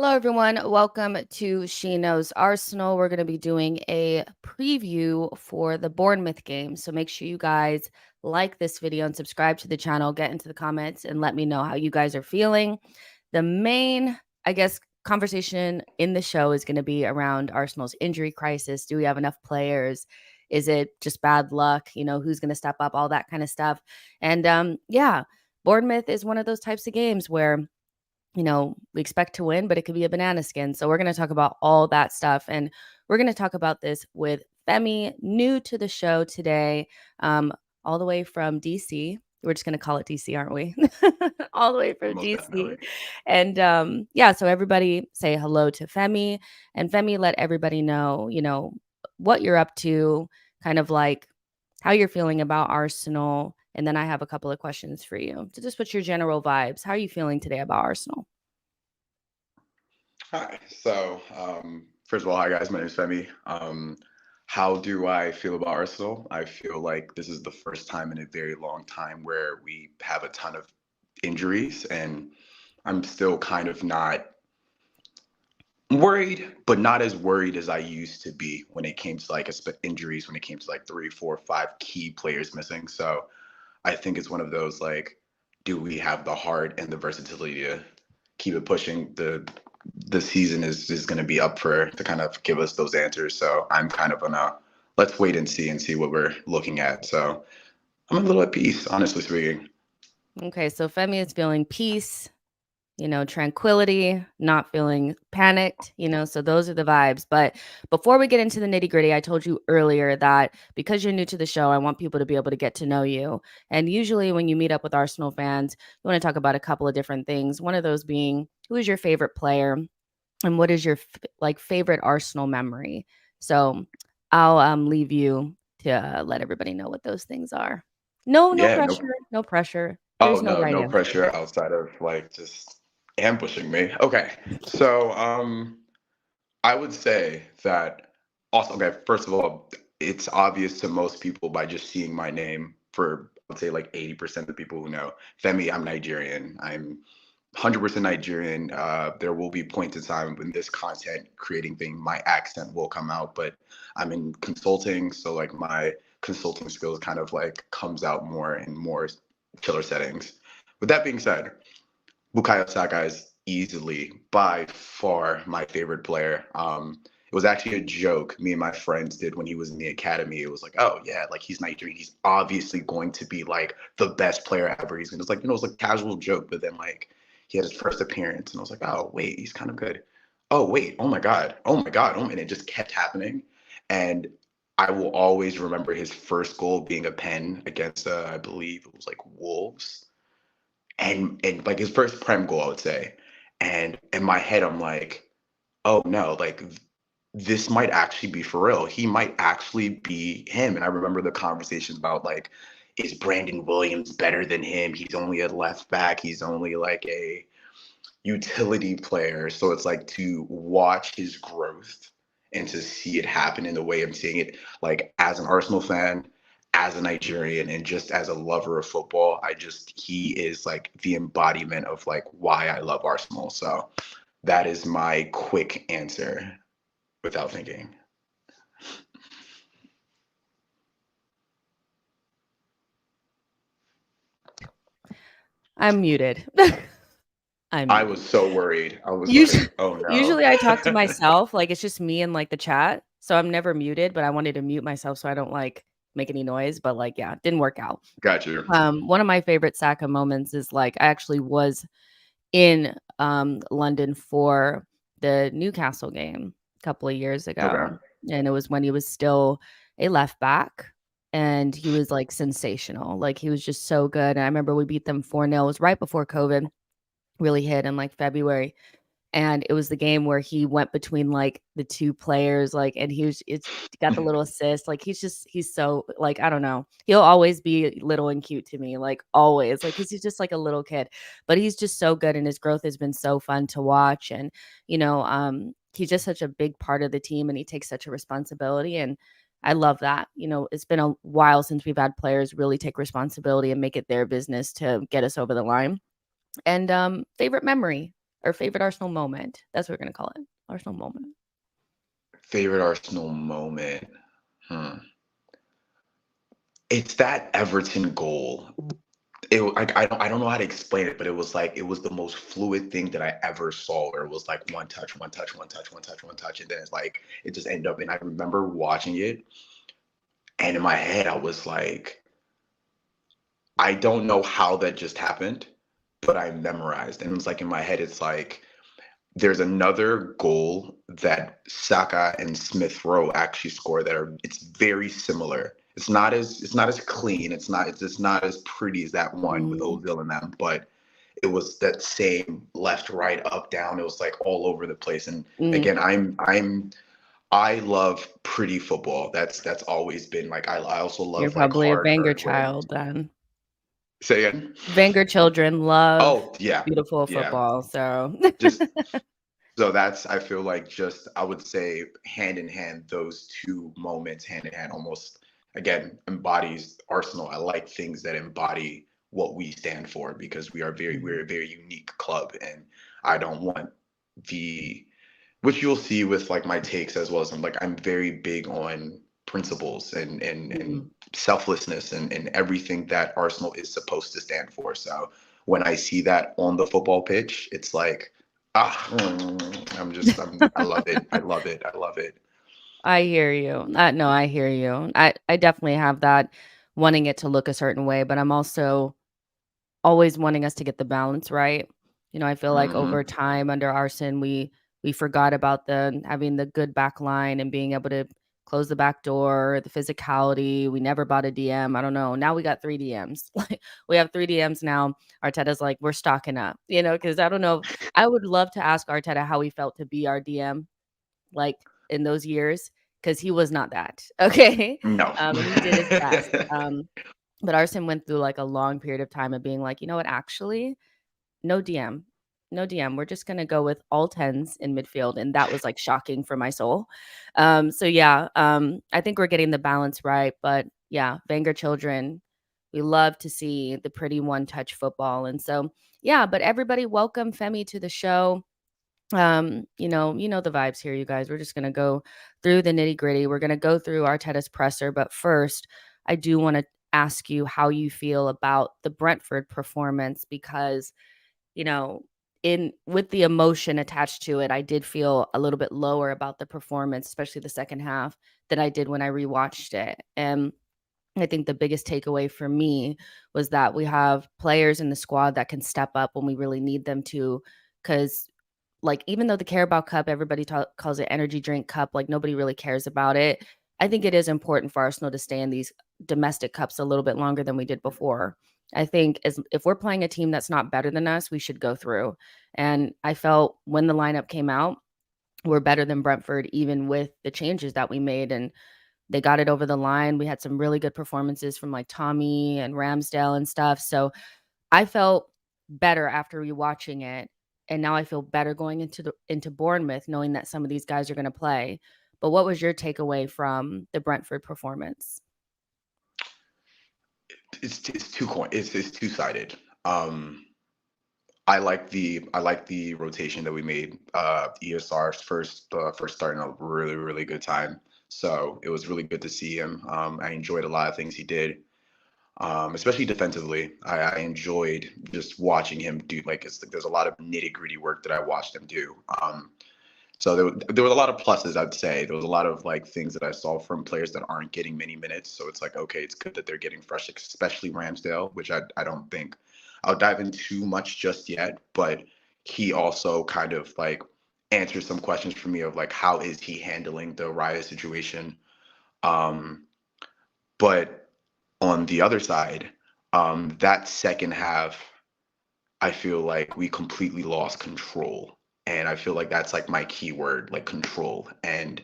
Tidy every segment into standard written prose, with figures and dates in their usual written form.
Hello, everyone. Welcome to She Knows Arsenal. We're going to be doing a preview for the Bournemouth game. So make sure you guys like this video and subscribe to the channel. Get into the comments and let me know how you guys are feeling. The main, conversation in the show is going to be around Arsenal's injury crisis. Do we have enough players? Is it just bad luck? Who's going to step up? All that kind of stuff. And Bournemouth is one of those types of games where we expect to win, but it could be a banana skin. So we're going to talk about all that stuff. And we're going to talk about this with Femi, new to the show today, all the way from DC. We're just going to call it DC, aren't we? All the way from Most DC. definitely. And so everybody say hello to Femi. And Femi, let everybody know, what you're up to, kind of like how you're feeling about Arsenal. And then I have a couple of questions for you. So just what's your general vibes? How are you feeling today about Arsenal? Hi. First of all, hi guys. My name is Femi. How do I feel about Arsenal? I feel like this is the first time in a very long time where we have a ton of injuries, and I'm still kind of not worried, but not as worried as I used to be when it came to injuries, when it came to like three, four, five key players missing. So I think it's one of those do we have the heart and the versatility to keep it pushing? The season is going to be up for to kind of give us those answers. So I'm kind of gonna let's wait and see what we're looking at. So I'm a little at peace, honestly speaking. Okay, so Femi is feeling peace, tranquility, not feeling panicked, so those are the vibes. But before we get into the nitty gritty, I told you earlier that because you're new to the show, I want people to be able to get to know you. And usually when you meet up with Arsenal fans, you want to talk about a couple of different things. One of those being, who is your favorite player and what is your favorite Arsenal memory? So I'll leave you to let everybody know what those things are. No Yeah, pressure, no. no pressure. Oh There's no no, right no answer. pressure outside of just ambushing me. Okay, so I would say that also, okay, first of all, it's obvious to most people by just seeing my name for, I would say, like 80% of people who know. Femi, I'm Nigerian. I'm 100% Nigerian. There will be points in time when this content creating thing, my accent will come out, but I'm in consulting. So like my consulting skills kind of like comes out more in more killer settings. With that being said, Bukayo Saka is easily by far my favorite player. It was actually a joke me and my friends did when he was in the academy. It was like, oh yeah, like he's Nigerian. He's obviously going to be like the best player ever. He's gonna, it's like, it was like a casual joke, but then like he had his first appearance and I was like, oh wait, he's kind of good. Oh wait, oh my God, oh my God, oh, and it just kept happening. And I will always remember his first goal being a pen against I believe it was like Wolves, and like his first prem goal, I would say. And in my head, I'm like, oh no, like this might actually be for real. He might actually be him. And I remember the conversations about like, is Brandon Williams better than him? He's only a left back. He's only like a utility player. So it's like to watch his growth and to see it happen in the way I'm seeing it, like as an Arsenal fan, as a Nigerian, and just as a lover of football, he is like the embodiment of like why I love Arsenal. So that is my quick answer without thinking. I'm muted. I'm I muted. was so worried. I was Usually, like, oh no. usually I talk to myself, like it's just me and like the chat. So I'm never muted, but I wanted to mute myself so I don't like make any noise. But like, yeah, it didn't work out. Got you. One of my favorite Saka moments is like I actually was in London for the Newcastle game a couple of years Okay. ago. And it was when he was still a left back and he was like sensational. Like he was just so good. And I remember we beat them 4-0. It was right before COVID really hit in like February. And it was the game where he went between like the two players, like, and it's got the little assist. Like he's so like, I don't know. He'll always be little and cute to me, like always, like, cause he's just like a little kid, but he's just so good. And his growth has been so fun to watch. And, he's just such a big part of the team and he takes such a responsibility. And I love that. It's been a while since we've had players really take responsibility and make it their business to get us over the line. And favorite memory. Or favorite Arsenal moment. That's what we're gonna call it. Arsenal moment. Favorite Arsenal moment. Hmm. It's that Everton goal. I don't know how to explain it, but it was like it was the most fluid thing that I ever saw. Where it was like one touch, one touch, one touch, one touch, one touch, and then it's like it just ended up. And I remember watching it, and in my head, I was like, I don't know how that just happened, but I memorized. And it was like in my head, it's like there's another goal that Saka and Smith Rowe actually score that are it's very similar. It's not as clean. It's not as pretty as that one with Mm, Ozil and them, but it was that same left, right, up, down. It was like all over the place. And mm. again, I love pretty football. That's always been like I also You're love like probably a hard Wenger earned wins. child then. Say again. Wenger children love Oh yeah, beautiful yeah. football, so Just so that's I feel like just I would say hand in hand those two moments hand in hand almost again embodies Arsenal. I like things that embody what we stand for because we're Mhm. a very unique club and I don't want the which you'll see with like my takes as well as I'm very big on principles and Mhm. selflessness and everything that Arsenal is supposed to stand for. So when I see that on the football pitch, it's like I love it. I love it. I love it. I hear you. No, I hear you. I definitely have that wanting it to look a certain way, but I'm also always wanting us to get the balance right. I feel like over Hmm. time under Arson, we forgot about the having the good back line and being able to close the back door, the physicality. We never bought a DM. I don't know. Now we got 3 DMs. Like we have 3 DMs now. Arteta's like, we're stocking up, because I don't know. I would love to ask Arteta how he felt to be our DM like in those years because he was not that. Okay. No. And he did his best. But Arson went through like a long period of time of being like, you know what, actually, no DM. No DM. We're just gonna go with all tens in midfield. And that was like shocking for my soul. So yeah, I think we're getting the balance right. But yeah, Wenger children, we love to see the pretty one-touch football. And so yeah, but everybody welcome Femi to the show. The vibes here, you guys. We're just gonna go through the nitty-gritty. We're gonna go through Arteta's presser, but first, I do want to ask you how you feel about the Brentford performance because, you know, in with the emotion attached to it, I did feel a little bit lower about the performance, especially the second half, than I did when I rewatched it. And I think the biggest takeaway for me was that we have players in the squad that can step up when we really need them to. Because like, even though the Carabao Cup, everybody calls it energy drink cup, like nobody really cares about it. I think it is important for Arsenal to stay in these domestic cups a little bit longer than we did before. I think as if we're playing a team that's not better than us, we should go through. And I felt when the lineup came out, we're better than Brentford, even with the changes that we made. And they got it over the line. We had some really good performances from like Tommy and Ramsdale and stuff. So I felt better after rewatching it, and now I feel better going into Bournemouth, knowing that some of these guys are going to play. But what was your takeaway from the Brentford performance? It's two-sided. I like the rotation that we made. ESR's first starting a really really good time, so it was really good to see him. I enjoyed a lot of things he did, especially defensively. I enjoyed just watching him do there's a lot of nitty gritty work that I watched him do. So there was a lot of pluses, I'd say. There was a lot of like things that I saw from players that aren't getting many minutes. So it's like, okay, it's good that they're getting fresh, especially Ramsdale, which I don't think I'll dive in too much just yet. But he also kind of like answers some questions for me of like how is he handling the Raya situation. Um, but on the other side, that second half, I feel like we completely lost control. And I feel like that's like my key word, like control. And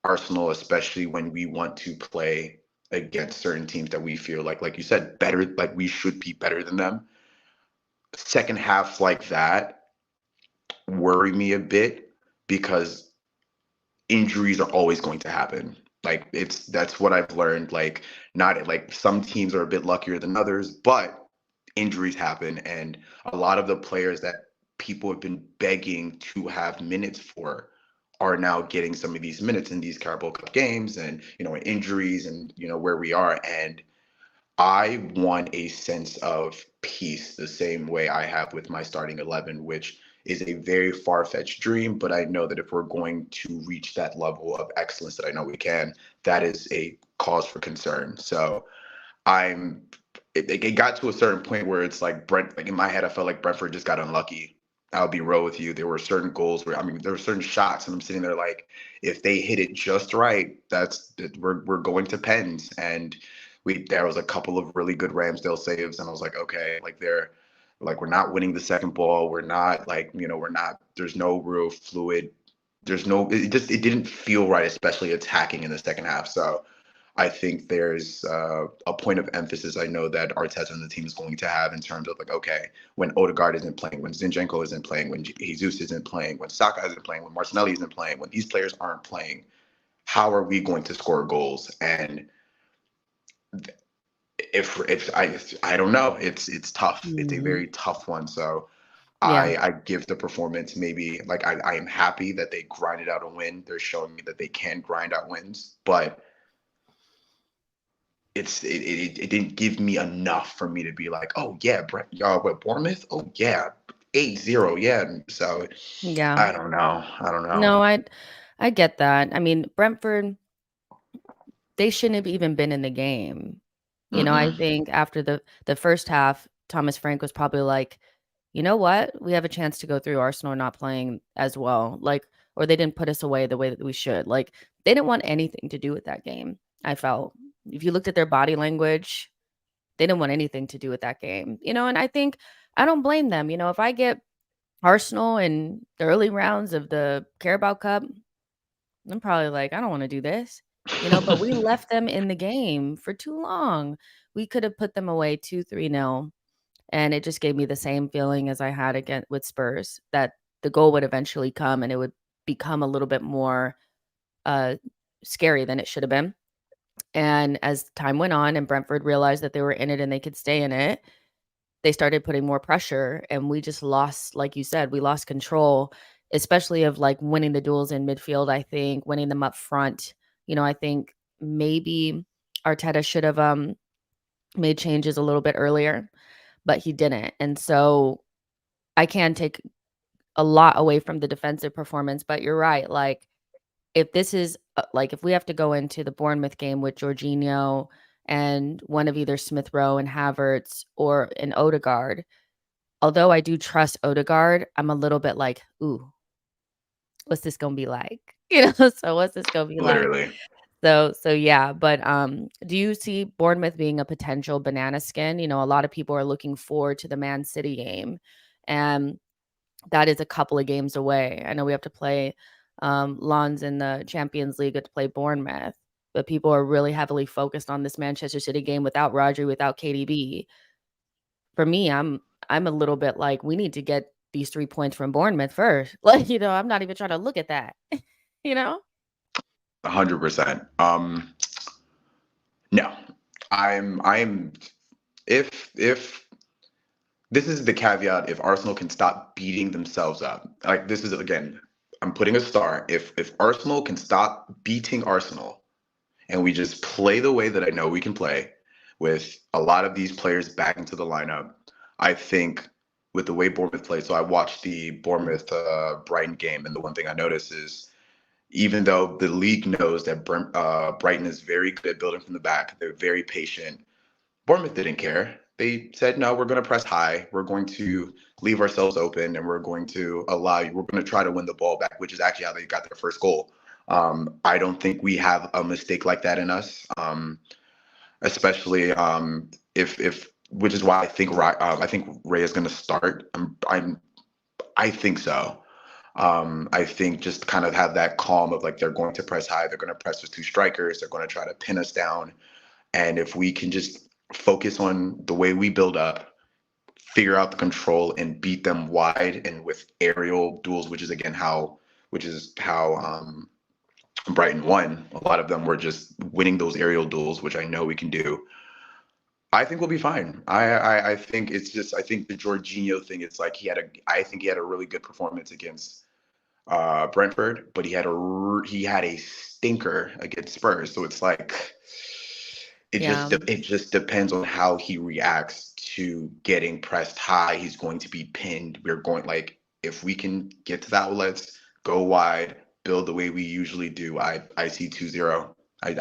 Arsenal, especially when we want to play against certain teams that we feel like you said, better, like we should be better than them. Second half like that worry me a bit because injuries are always going to happen. Like that's what I've learned. Like not like some teams are a bit luckier than others, but injuries happen, and a lot of the players that people have been begging to have minutes for are now getting some of these minutes in these Carabao Cup games and, injuries and, where we are. And I want a sense of peace the same way I have with my starting 11, which is a very far-fetched dream, but I know that if we're going to reach that level of excellence that I know we can, that is a cause for concern. So I'm it got to a certain point where it's like like in my head, I felt like Brentford just got unlucky. I'll be real with you. There were certain goals where, there were certain shots, and I'm sitting there like, if they hit it just right, we're going to pens. And there was a couple of really good Ramsdale saves, and I was like, okay, we're not winning the second ball. We're not we're not. There's no real fluid. It didn't feel right, especially attacking in the second half. So I think there's a point of emphasis I know that Arteta and the team is going to have in terms of like, okay, when Odegaard isn't playing, when Zinchenko isn't playing, when Jesus isn't playing, when Saka isn't playing, when Martinelli isn't playing, when these players aren't playing, how are we going to score goals? And if I don't know, it's tough. It's a Mhm. very tough one. So Yeah. I give the performance maybe like I am happy that they grinded out a win. They're showing me that they can grind out wins, but it didn't give me enough for me to be like, oh yeah, y'all with Bournemouth, oh yeah, 8-0, yeah. So Yeah. I don't know. No, I get that. I mean, Brentford, they shouldn't have even been in the game. I Mm-mm. think after the first half, Thomas Frank was probably like, "You know what? We have a chance to go through. Arsenal are not playing as well, like, or they didn't put us away the way that we should." Like, they didn't want anything to do with that game, I felt. If you looked at their body language, they didn't want anything to do with that game, and I think I don't blame them. If I get Arsenal in the early rounds of the Carabao Cup, I'm probably like, "I don't wanna do this," but we left them in the game for too long. We could have put them away 2, 3-0, and it just gave me the same feeling as I had again with Spurs, that the goal would eventually come and it would become a little bit more, uh, scary than it should have been, and as time went on and Brentford realized that they were in it and they could stay in it, they started putting more pressure, and we just lost, like you said, we lost control, especially of, like, winning the duels in midfield, I think, winning them up front. I think maybe Arteta should have, made changes a little bit earlier, but he didn't, and so I can take a lot away from the defensive performance, but you're right, like, if this is, if we have to go into the Bournemouth game with Jorginho and one of either Smith Rowe and Havertz or an Odegaard. Although I do trust Odegaard, I'm a little bit like, "Ooh, what's this gonna be like?" So what's this gonna be like? Literally. So yeah, but, do you see Bournemouth being a potential banana skin? A lot of people are looking forward to the Man City game, and that is a couple of games away. I know we have to play, Lens in the Champions League to play Bournemouth, but people are really heavily focused on this Manchester City game without Rodri, without KDB. For me, I'm a little bit like, we need to get these 3 points from Bournemouth first. Like, I'm not even trying to look at that, you know? 100%. No, I'm if this is the caveat, if Arsenal can stop beating themselves up, like this is again, I'm putting a star. If Arsenal can stop beating Arsenal and we just play the way that I know we can play with a lot of these players back into the lineup, I think with the way Bournemouth plays. So I watched the Bournemouth Brighton game, and the one thing I noticed is even though the league knows that Brighton is very good at building from the back, they're very patient. Bournemouth didn't care. They said, no, we're going to press high. We're going to leave ourselves open, and we're going to allow you. We're going to try to win the ball back, which is actually how they got their first goal. I don't think we have a mistake like that in us, especially if which is why I think Ray is going to start. I think so. I think just kind of have that calm of like they're going to press high, they're going to press with two strikers, they're going to try to pin us down, and if we can just focus on the way we build up, figure out the control, and beat them wide and with aerial duels, which is how Brighton won. A lot of them were just winning those aerial duels, which I know we can do. I think we'll be fine. I think it's just I think the Jorginho thing. It's like I think he had a really good performance against Brentford, but he had a stinker against Spurs. So it's like Yeah. it just depends on how he reacts to getting pressed high. He's going to be pinned. We're going like if we can get to the outlets, go wide, build the way we usually do. I see 2-0. I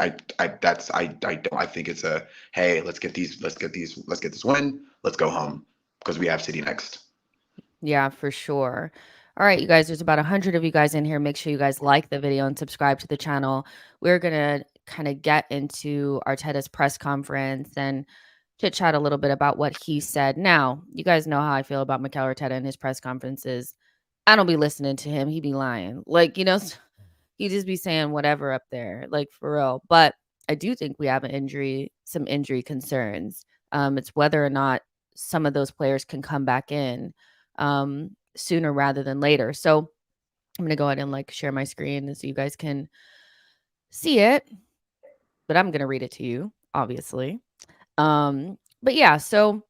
think it's a hey, let's get this win. Let's go home because we have City next. Yeah, for sure. All right, you guys, there's about 100 of you guys in here. Make sure you guys like the video and subscribe to the channel. We're going to kind of get into Arteta's press conference and chit chat a little bit about what he said. Now, you guys know how I feel about Mikel Arteta and his press conferences. I don't be listening to him. He be lying. Like, he just be saying whatever up there, like for real. But I do think we have some injury concerns. It's whether or not some of those players can come back in sooner rather than later. So I'm gonna go ahead and like share my screen so you guys can see it. But I'm gonna read it to you, obviously. But yeah, so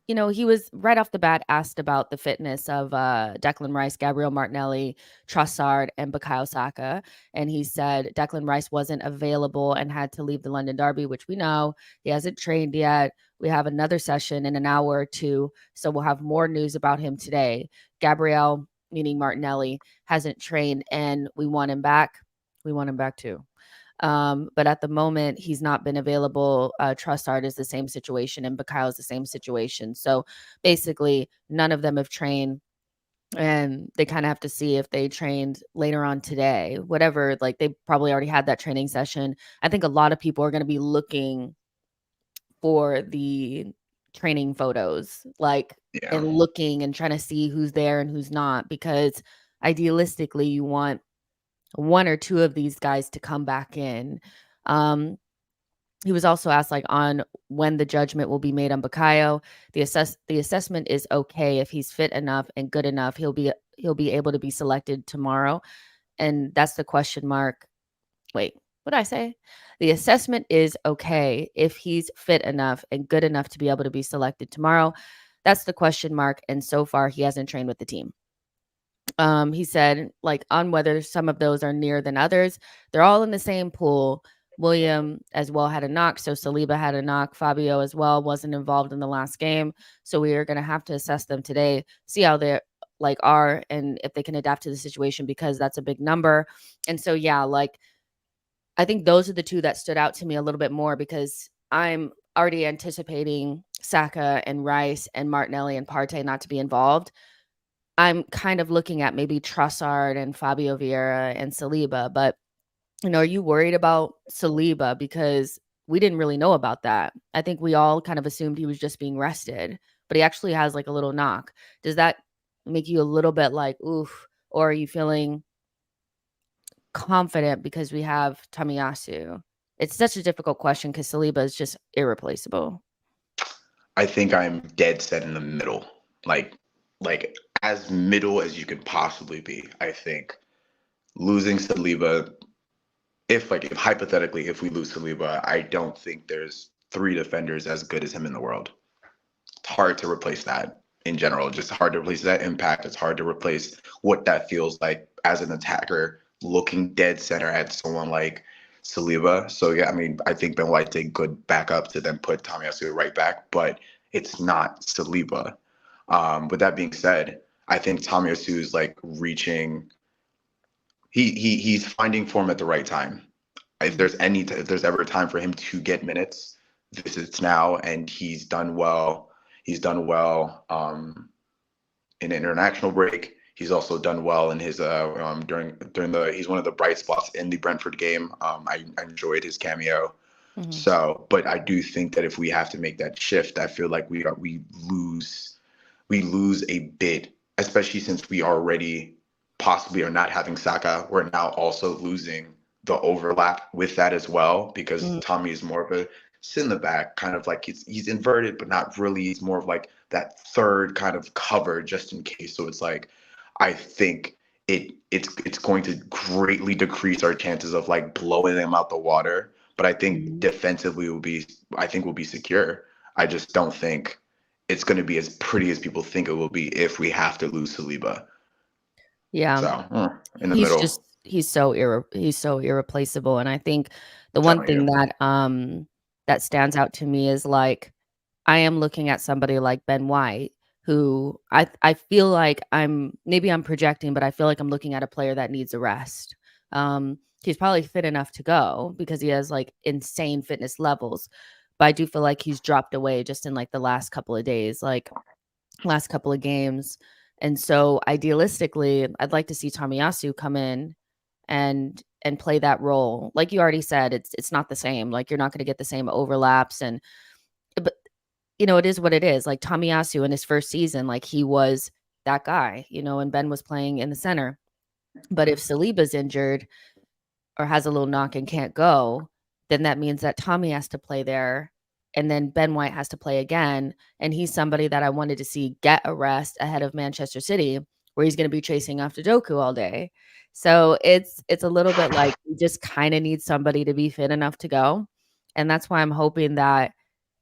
he was right off the bat asked about the fitness of Declan Rice, Gabriel Martinelli, Trossard, and Bukayo Saka. And he said Declan Rice wasn't available and had to leave the London Derby, which we know. He hasn't trained yet. We have another session in an hour or two. So we'll have more news about him today. Gabriel, meaning Martinelli, hasn't trained and we want him back. We want him back too. But at the moment, he's not been available. Trossard is the same situation, and Bukayo is the same situation. So basically, none of them have trained, and they kind of have to see if they trained later on today. Whatever, like they probably already had that training session. I think a lot of people are going to be looking for the training photos, like Yeah. and looking and trying to see who's there and who's not, because idealistically, you want one or two of these guys to come back in. Um, he was also asked like on when the judgment will be made on Bukayo. The assessment is okay if he's fit enough and good enough. He'll be able to be selected tomorrow, and that's the question mark. Wait, what did I say? The assessment is okay if he's fit enough and good enough to be able to be selected tomorrow. That's the question mark, and so far he hasn't trained with the team. He said, like, on whether some of those are near than others, they're all in the same pool. William as well had a knock, so Saliba had a knock. Fabio as well wasn't involved in the last game, so we are going to have to assess them today, see how they like are, and if they can adapt to the situation because that's a big number. And so, yeah, like I think those are the two that stood out to me a little bit more because I'm already anticipating Saka and Rice and Martinelli and Partey not to be involved. I'm kind of looking at maybe Trossard and Fabio Vieira and Saliba, but are you worried about Saliba because we didn't really know about that? I think we all kind of assumed he was just being rested, but he actually has like a little knock. Does that make you a little bit like oof, or are you feeling confident because we have Tomiyasu? It's such a difficult question because Saliba is just irreplaceable. I think I'm dead set in the middle. Like as middle as you could possibly be. I think losing Saliba, if hypothetically if we lose Saliba, I don't think there's three defenders as good as him in the world. It's hard to replace that in general. Just hard to replace that impact. It's hard to replace what that feels like as an attacker looking dead center at someone like Saliba. So yeah, I mean, I think Ben White's a good backup to then put Tomiyasu right back, but it's not Saliba. With that being said, I think Tomiyasu is like reaching. He's finding form at the right time. If there's ever a time for him to get minutes, this is now, and he's done well. He's done well in international break. He's also done well in his during the. He's one of the bright spots in the Brentford game. I enjoyed his cameo. Mhm. So, but I do think that if we have to make that shift, I feel like we lose a bit, especially since we already possibly are not having Saka. We're now also losing the overlap with that as well because Mhm. Tommy is more of a sit in the back, kind of like he's inverted, but not really. He's more of like that third kind of cover just in case. So it's like I think it's going to greatly decrease our chances of like blowing them out the water. but I think Mhm. defensively will be secure. I just don't think it's going to be as pretty as people think it will be if we have to lose Saliba. Yeah. So in the middle, He's so irreplaceable, and I think the one telling thing you. that stands out to me is, like, I am looking at somebody like Ben White, who I feel like I'm projecting, but I feel like I'm looking at a player that needs a rest. He's probably fit enough to go because he has, like, insane fitness levels, but I do feel like he's dropped away just in, like, the last couple of days, like, last couple of games, and so, idealistically, I'd like to see Tomiyasu come in and play that role. Like you already said, it's not the same, like, you're not gonna get the same overlaps and but it is what it is. Like Tomiyasu in his first season, like he was that guy, and Ben was playing in the center. But if Saliba's injured or has a little knock and can't go, then that means that Tommy has to play there. And then Ben White has to play again. And he's somebody that I wanted to see get a rest ahead of Manchester City, where he's going to be chasing after Doku all day. So it's a little bit like you just kind of need somebody to be fit enough to go. And that's why I'm hoping that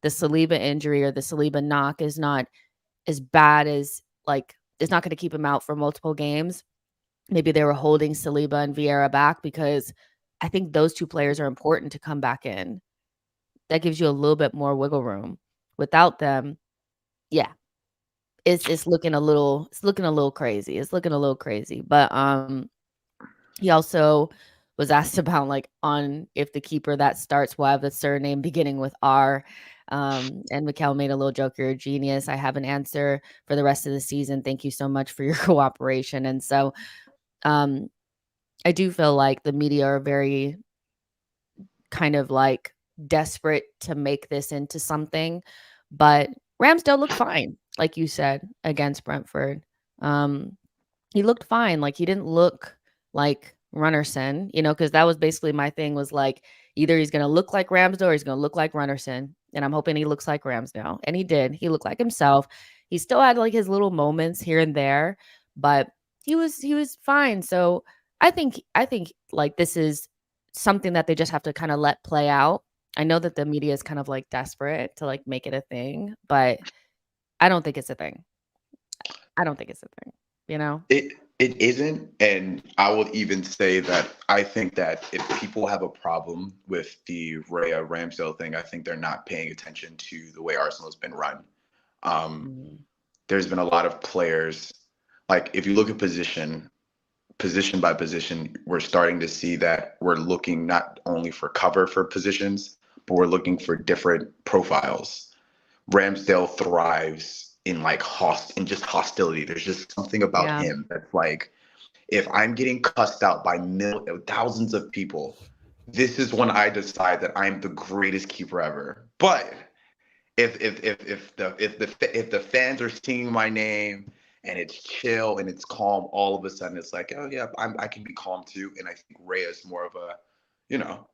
the Saliba injury or the Saliba knock is not as bad as, like, it's not going to keep him out for multiple games. Maybe they were holding Saliba and Vieira back because I think those 2 players are important to come back in. That gives you a little bit more wiggle room. Without them, yeah, it's looking a little crazy. It's looking a little crazy. But he also was asked about, like, on if the keeper that starts will have a surname beginning with R. And Mikel made a little joke, "You're a genius. I have an answer for the rest of the season. Thank you so much for your cooperation." And so um I do feel like the media are very kind of, like, desperate to make this into something, but Ramsdale looked fine, like you said, against Brentford. Um, he looked fine, like, he didn't look like Runnerson, because that was basically my thing was, like, either he's gonna look like Ramsdale or he's gonna look like Runnerson, and I'm hoping he looks like Ramsdale, and he did. He looked like himself. He still had, like, his little moments here and there, but he was fine, so I think, like, this is something that they just have to kinda let play out. I know that the media is kind of, like, desperate to, like, make it a thing, but I don't think it's a thing. I don't think it's a thing, you know? It isn't, and I would even say that I think that if people have a problem with the Raya Ramsdale thing, I think they're not paying attention to the way Arsenal's been run. Um, Mhm. there's been a lot of players, like if you look at position by position, we're starting to see that we're looking not only for cover for positions, but we're looking for different profiles. Ramsdale thrives in like in just hostility. There's just something about Yeah. him that's like, if I'm getting cussed out by thousands of people, this is when I decide that I'm the greatest keeper ever. But if the fans are singing my name and it's chill and it's calm, all of a sudden it's like, oh yeah, I can be calm too. And I think Ray is more of a, you know,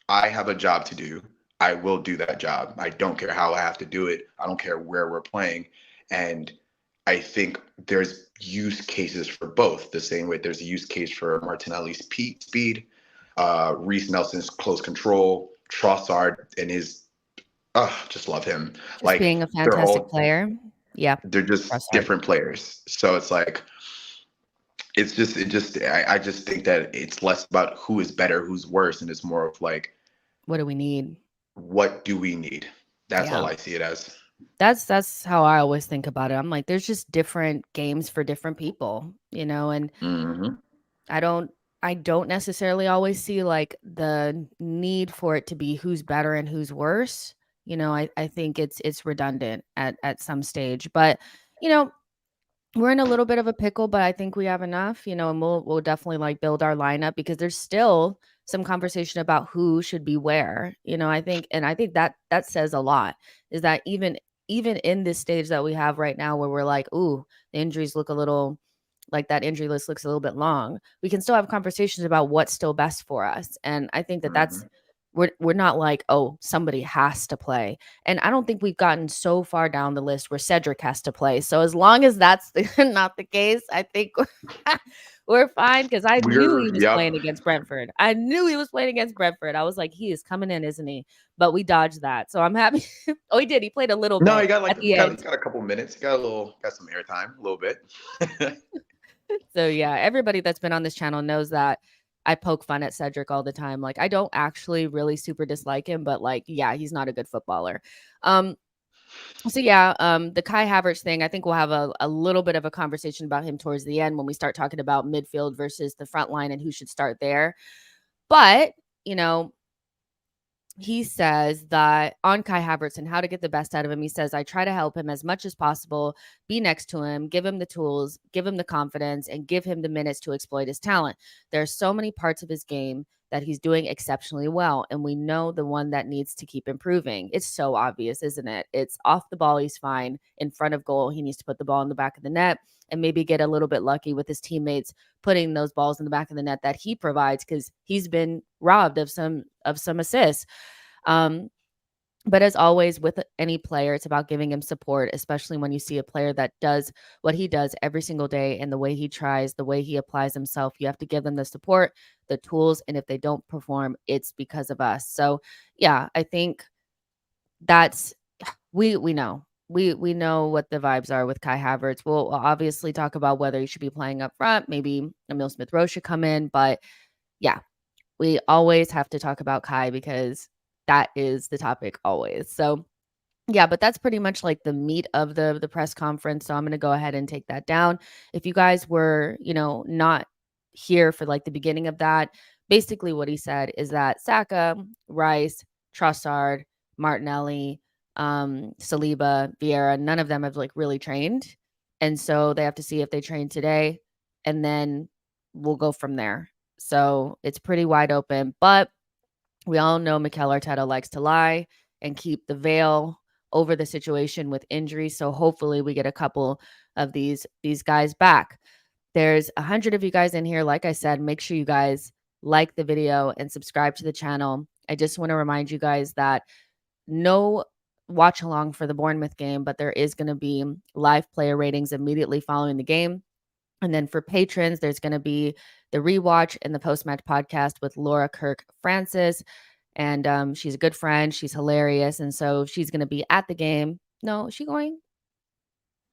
I have a job to do. I will do that job. I don't care how I have to do it. I don't care where we're playing. And I think there's use cases for both. The same way there's a use case for Martinelli's speed, Reece Nelson's close control, Trossard and his just love him. Just Like being a fantastic player. Yeah. they're just Trossard. different players. So it's like I just think that it's less about who is better, who's worse, and it's more of like What do we need? what do we need? That's Yeah. all I see it as. That's how I always think about it. I'm like, there's just different games for different people, and Hmm. I don't I don't necessarily always see, like, the need for it to be who's better and who's worse. I think it's redundant at some stage. But, you know, we're in a little bit of a pickle, but I think we have enough, and we'll definitely, like, build our lineup because there's still some conversation about who should be where. I think that says a lot, is that even in this stage that we have right now where we're like, "Ooh, the injuries look a little like that injury list looks a little bit long." We can still have conversations about what's still best for us. And I think that Hmm. we're not like, oh, somebody has to play. And I don't think we've gotten so far down the list where Cedric has to play. So as long as that's not the case, I think we're fine, because I knew he was Yep. playing against Brentford. I knew he was playing against Brentford. I was like, he is coming in, isn't he? But we dodged that. So I'm happy. Oh, he did. He played a little No, bit he got at like the end. he got a couple minutes. He got some airtime, a little bit. So yeah, everybody that's been on this channel knows that I poke fun at Cedric all the time. Like, I don't actually really super dislike him, but like, yeah, he's not a good footballer. Um, so yeah, the Kai Havertz thing, I think we'll have a little bit of a conversation about him towards the end when we start talking about midfield versus the front line and who should start there. But, you know, he says that on Kai Havertz and how to get the best out of him, he says, I try to help him as much as possible, be next to him, give him the tools, give him the confidence, and give him the minutes to exploit his talent. There are so many parts of his game that he's doing exceptionally well, and we know the one that needs to keep improving. It's so obvious, isn't it? It's off the ball, he's fine. In front of goal, he needs to put the ball in the back of the net and maybe get a little bit lucky with his teammates putting those balls in the back of the net that he provides, because he's been robbed of some assists. Um, but as always, with any player, it's about giving him support, especially when you see a player that does what he does every single day and the way he tries, the way he applies himself. You have to give them the support, the tools, and if they don't perform, it's because of us. So, yeah, I think that's we know. We know what the vibes are with Kai Havertz. We'll obviously talk about whether he should be playing up front. Maybe Emil Smith-Rowe should come in, but yeah, we always have to talk about Kai because that is the topic always. So, yeah, but that's pretty much like the meat of the press conference. So I'm going to go ahead and take that down. If you guys were, not here for like the beginning of that, basically what he said is that Saka, Rice, Trossard, Martinelli, Saliba, Vieira, none of them have like really trained. And so they have to see if they train today, and then we'll go from there. So it's pretty wide open, but we all know Mikel Arteta likes to lie and keep the veil over the situation with injury. So hopefully we get a couple of these guys back. There's 100 of you guys in here. Like I said, make sure you guys like the video and subscribe to the channel. I just want to remind you guys that no watch along for the Bournemouth game, but there is going to be live player ratings immediately following the game. And then for patrons, there's going to be the rewatch and the post-match podcast with Laura Kirk Francis. And she's a good friend. She's hilarious. And so she's going to be at the game. No, is she going?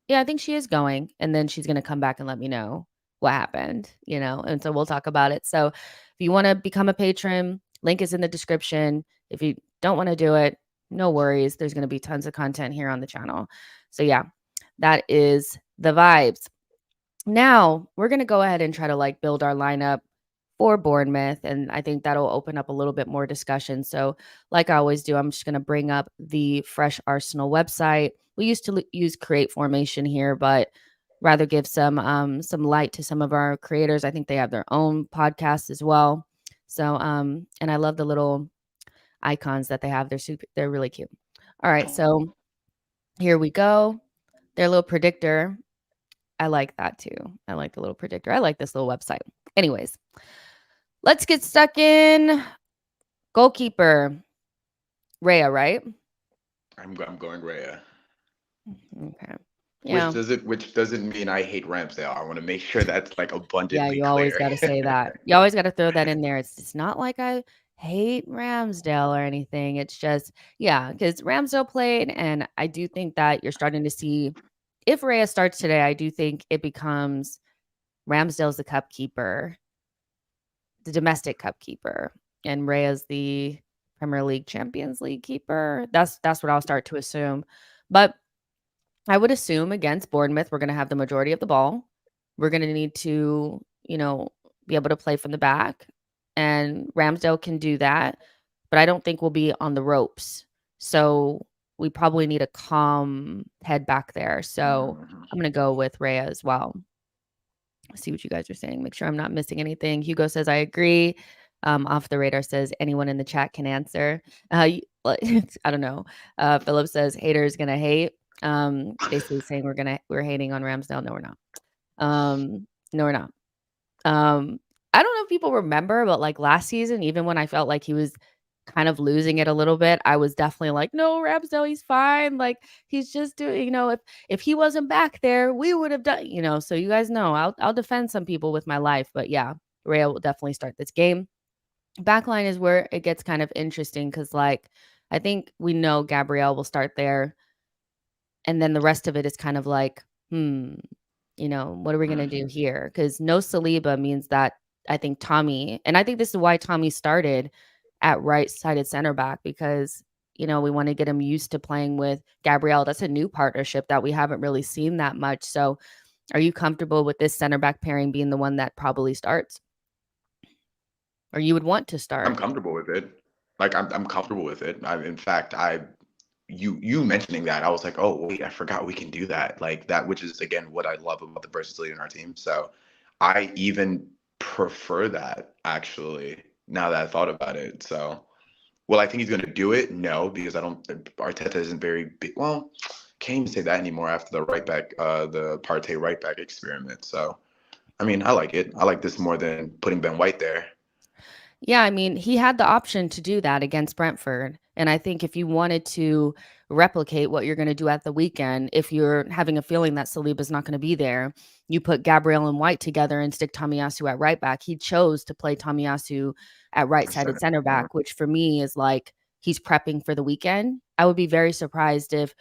Yeah, I think she is going. And then she's going to come back and let me know what happened, and so we'll talk about it. So if you want to become a patron, link is in the description. If you don't want to do it, no worries. There's going to be tons of content here on the channel. So yeah, that is the vibes. Now we're going to go ahead and try to like build our lineup for Bournemouth. And I think that'll open up a little bit more discussion. So like I always do, I'm just going to bring up the Fresh Arsenal website. We used to use Create Formation here, but rather give some light to some of our creators. I think they have their own podcast as well. So and I love the little icons that they have. They're really cute. All right, so here we go. Their little predictor. I like that too. I like the little predictor. I like this little website. Anyways, let's get stuck in. Goalkeeper. Rhea, right? I'm going Raya. Okay. Yeah. Which doesn't mean I hate Ramsdale. I want to make sure that's like Yeah, abundantly you always clear. got to say that. You always got to throw that in there. It's not like I hate Ramsdale or anything. It's just, yeah, because Ramsdale played, and I do think that you're starting to see, if Rhea starts today, I do think it becomes Ramsdale's the cup keeper, the domestic cup keeper, and Rhea's the Premier League Champions League keeper. That's what I'll start to assume. But I would assume against Bournemouth, we're going to have the majority of the ball. We're going to need to, be able to play from the back. And Ramsdale can do that. But I don't think we'll be on the ropes. So we probably need a calm head back there. So I'm going to go with Rhea as well. See what you guys are saying. Make sure I'm not missing anything. Hugo says, I agree. Off the radar says, anyone in the chat can answer. I don't know. Philip says, haters going to hate. Basically saying we're hating on Ramsdale. No, we're not. No, we're not. I don't know if people remember, but like last season, even when I felt like he was kind of losing it a little bit, I was definitely like, "No, Ramsdale, he's fine. Like, he's just doing, if he wasn't back there, we would have done, so you guys know I'll defend some people with my life, but yeah, Real will definitely start this game. Backline is where it gets kind of interesting because, like, I think we know Gabriel will start there, and then the rest of it is kind of like, what are we gonna do here? Because no Saliba means that I think Tommy, and I think this is why Tommy started at right-sided center back because, we wanna get him used to playing with Gabriel. That's a new partnership that we haven't really seen that much. So, are you comfortable with this center back pairing being the one that probably starts? Or you would want to I'm start? comfortable with it. Like I'm comfortable with it. In fact, you mentioning that, I was like, oh wait, I forgot we can do that. Like that, which is again what I love about the versatility in our team. So I even prefer that actually. Now that I thought about it, so well, I think he's going to do it. No, because I don't. Arteta isn't very big. Well, can't even say that anymore after the right back, the Partey right back experiment. So I mean, I like it. I like this more than putting Ben White there. Yeah, I mean, he had the option to do that against Brentford. And I think if you wanted to replicate what you're going to do at the weekend, if you're having a feeling that Saliba's not going to be there, you put Gabriel and White together and stick Tomiyasu at right back. He chose to play Tomiyasu at right-sided center back, which for me is like he's prepping for the weekend. I would be very surprised if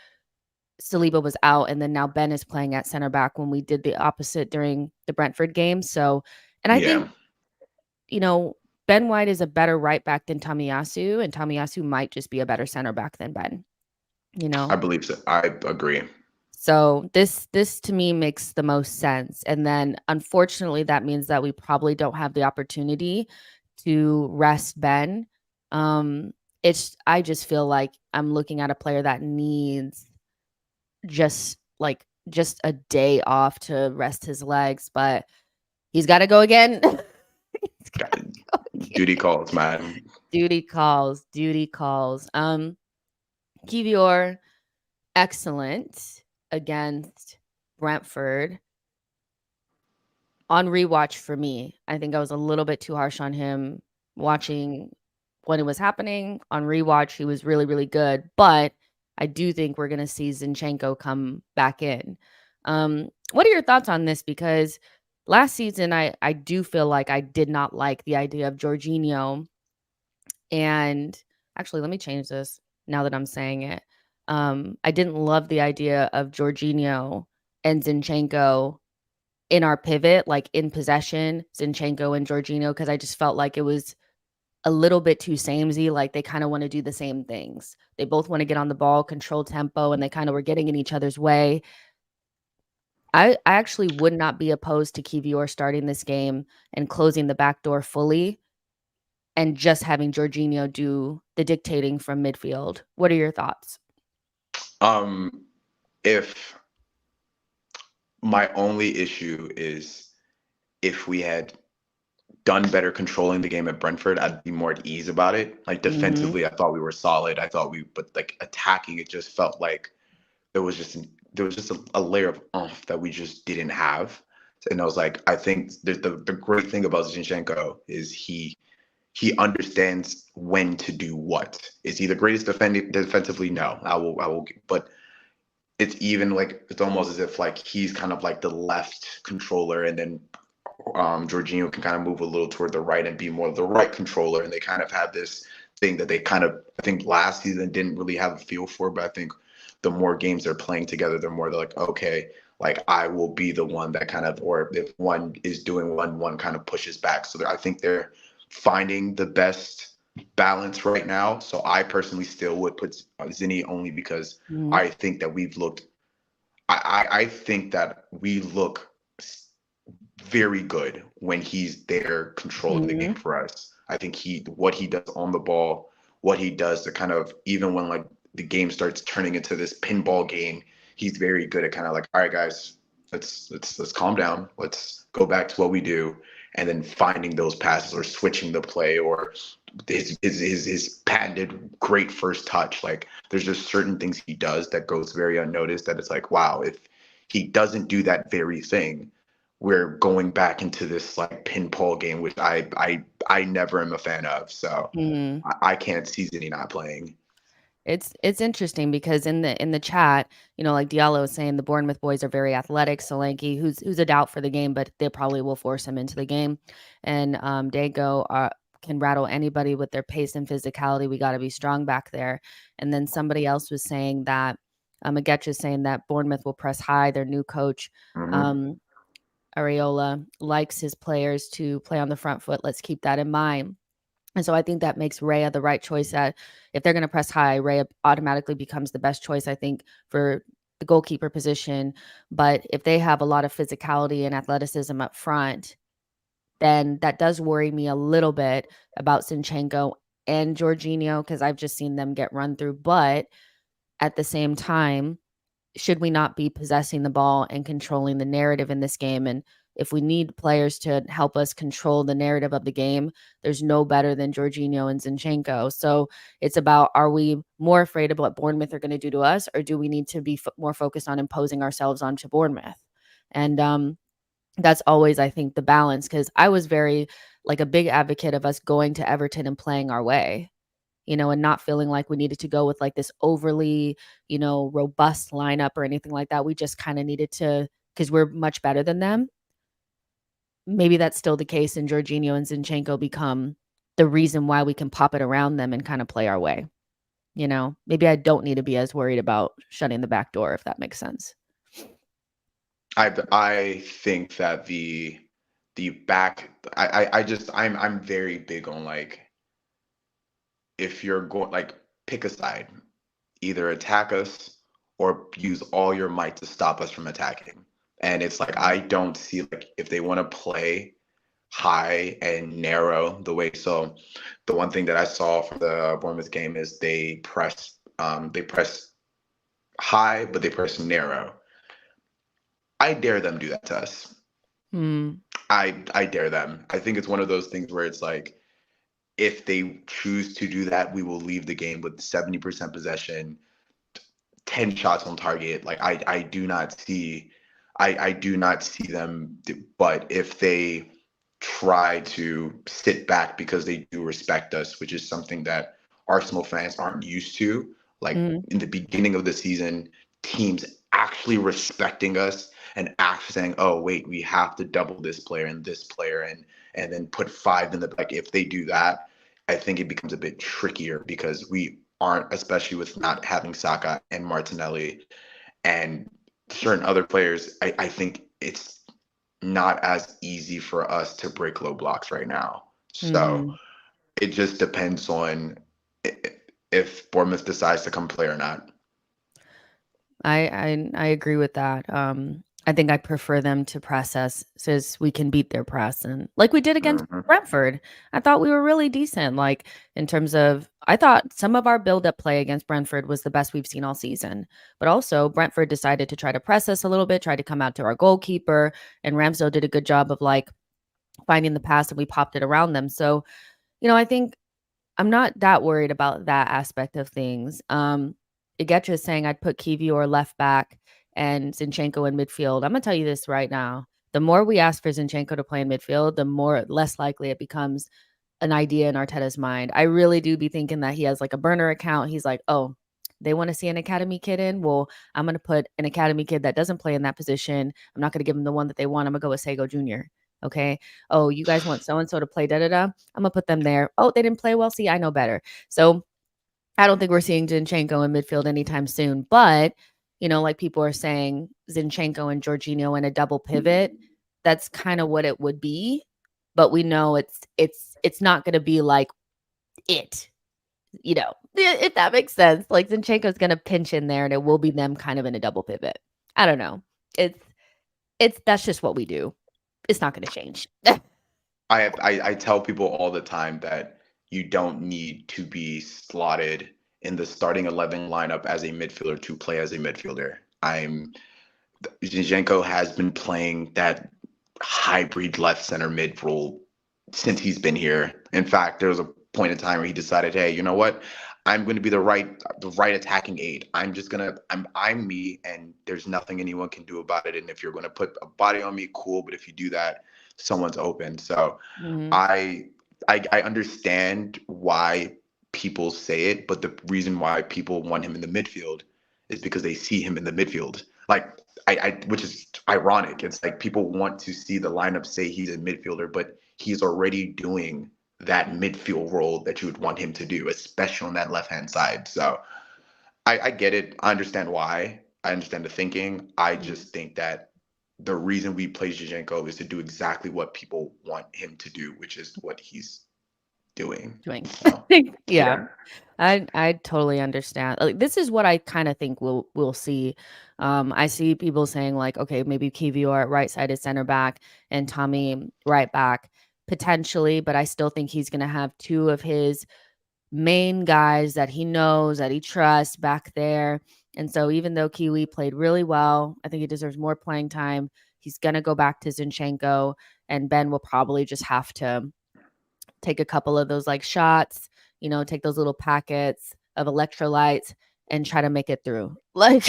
Saliba was out and then now Ben is playing at center back when we did the opposite during the Brentford game. So, and I think Yeah, you know, Ben White is a better right back than Tomiyasu, and Tomiyasu might just be a better center back than Ben, you I know? believe so. I agree. So this to me makes the most sense. And then unfortunately that means that we probably don't have the opportunity to rest Ben. I just feel like I'm looking at a player that needs just a day off to rest his legs, but he's got to go again. He's got to go again. Duty calls, man. Duty calls, duty calls. Kivior, excellent against Brentford. On rewatch for me, I think I was a little bit too harsh on him watching when it was happening. On rewatch, he was really, really good. But I do think we're gonna see Zinchenko come back in. What are your thoughts on this? Because last season I do feel like I did not like the idea of Jorginho. And actually, let me change this now that I'm saying it. I didn't love the idea of Jorginho and Zinchenko in our pivot, like in possession, Zinchenko and Jorginho, because I just felt like it was a little bit too samey. Like they kind of want to do the same things. They both want to get on the ball, control tempo, and they kind of were getting in each other's way. I actually would not be opposed to Kivior starting this game and closing the back door fully and just having Jorginho do the dictating from midfield. What are your thoughts? Um, if my only issue is if we had done better controlling the game at Brentford, I'd be more at ease about it. Like Mhm. defensively, I thought we were solid. I thought but like attacking, it just felt like there was just a layer of oomph that we just didn't have. And I was like, I think the great thing about Zinchenko is he understands when to do what. Is he the greatest defensively? No, I will. But it's even like it's almost as if like he's kind of like the left controller, and then Jorginho can kind of move a little toward the right and be more of the right controller, and they kind of have this thing that they kind of I think last season didn't really have a feel for, but I think the more games they're playing together, the more they're like, okay, like I will be the one that kind of, or if one is doing one kind of pushes back. So I think they're finding the best balance right now. So I personally still would put Zinni only because Mhm. I think that we've looked. I think that we look very good when he's there controlling the game Mhm. for us. I think what he does on the ball, what he does to kind of even when like the game starts turning into this pinball game, he's very good at kind of like, all right, guys, let's calm down, let's go back to what we do, and then finding those passes or switching the play or his patented great first touch. Like there's just certain things he does that goes very unnoticed that it's like, wow, if he doesn't do that very thing, we're going back into this like pinball game, which I never am a fan of. So Mhm. I can't see City not playing. It's interesting because in the chat, like Diallo was saying, the Bournemouth boys are very athletic. Solanke, who's a doubt for the game, but they probably will force him into the game. And Dago can rattle anybody with their pace and physicality. We got to be strong back there. And then somebody else was saying that Nketiah is saying that Bournemouth will press high. Their new coach, Hmm. um, Areola, likes his players to play on the front foot. Let's keep that in mind. And so I think that makes Raya the right choice. That if they're going to press high, Raya automatically becomes the best choice, I think, for the goalkeeper position. But if they have a lot of physicality and athleticism up front, then that does worry me a little bit about Zinchenko and Jorginho, because I've just seen them get run through. But at the same time, should we not be possessing the ball and controlling the narrative in this game? And if we need players to help us control the narrative of the game, there's no better than Jorginho and Zinchenko. So it's about, are we more afraid of what Bournemouth are going to do to us, or do we need to be more focused on imposing ourselves onto Bournemouth? And that's always, I think, the balance, because I was very like a big advocate of us going to Everton and playing our way, and not feeling like we needed to go with like this overly, robust lineup or anything like that. We just kind of needed to, because we're much better than them. Maybe that's still the case, and Jorginho and Zinchenko become the reason why we can pop it around them and kind of play our way. Maybe I don't need to be as worried about shutting the back door, if that makes sense. I think that the back I just I'm very big on like if you're going like pick a side, either attack us or use all your might to stop us from attacking. And it's like I don't see like if they want to play high and narrow the way. So the one thing that I saw from the Bournemouth game is they press high, but they press narrow. I dare them do that to us. Hmm. I dare them. I think it's one of those things where it's like if they choose to do that, we will leave the game with 70% possession, 10 shots on target. Like I do not see I do not see them but if they try to sit back because they do respect us, which is something that Arsenal fans aren't used to. Like Hmm. in the beginning of the season, teams actually respecting us and actually saying, "Oh, wait, we have to double this player and then put five in the like." If they do that, I think it becomes a bit trickier because we aren't, especially with not having Saka and Martinelli and certain other players. I think it's not as easy for us to break low blocks right now. So Hmm. it just depends on if Bournemouth decides to come play or not. I agree with that. I think I prefer them to press us since we can beat their press, and like we did against Hmm. Brentford. I thought we were really decent. Like in terms of, I thought some of our build-up play against Brentford was the best we've seen all season. But also Brentford decided to try to press us a little bit, tried to come out to our goalkeeper, and Ramsdale did a good job of like finding the pass, and we popped it around them. So I think I'm not that worried about that aspect of things. Igetra is saying I'd put Kiwi or left back and Zinchenko in midfield. I'm gonna tell you this right now. The more we ask for Zinchenko to play in midfield, the more less likely it becomes an idea in Arteta's mind. I really do be thinking that he has like a burner account. He's like, oh, they want to see an academy kid in. Well, I'm gonna put an academy kid that doesn't play in that position. I'm not gonna give him the one that they want. I'm gonna go with Sego Jr. Okay. Oh, you guys want so and so to play da da da. I'm gonna put them there. Oh, they didn't play well. See, I know better. So I don't think we're seeing Zinchenko in midfield anytime soon. But like people are saying, Zinchenko and Jorginho in a double pivot. That's kind of what it would be. But we know it's not going to be like it. If that makes sense. Like Zinchenko's going to pinch in there, and it will be them kind of in a double pivot. I don't know. It's that's just what we do. It's not going to change. I tell people all the time that you don't need to be slotted in the starting 11 lineup as a midfielder to play as a midfielder. I'm Zinchenko has been playing that hybrid left center mid role since he's been here. In fact, there was a point in time where he decided, hey, you know what? I'm going to be the right attacking aid. I'm me, and there's nothing anyone can do about it. And if you're going to put a body on me, cool. But if you do that, someone's open. So Mhm. I I understand why people say it, but the reason why people want him in the midfield is because they see him in the midfield. Like which is ironic. It's like people want to see the lineup say he's a midfielder, but he's already doing that midfield role that you would want him to do, especially on that left hand side. So I get it. I understand why. I understand the thinking. I Mhm. just think that the reason we play Zinchenko is to do exactly what people want him to do, which is what he's doing. Doing. So Yeah. yeah. I totally understand. Like, this is what I kinda think we'll see. I see people saying, like, okay, maybe Kiwior at right-sided center back and Tommy right back, potentially, but I still think he's gonna have 2 of his main guys that he knows, that he trusts back there. And so even though Kiwi played really well, I think he deserves more playing time. He's gonna go back to Zinchenko, and Ben will probably just have to take a couple of those like shots, take those little packets of electrolytes and try to make it through. Like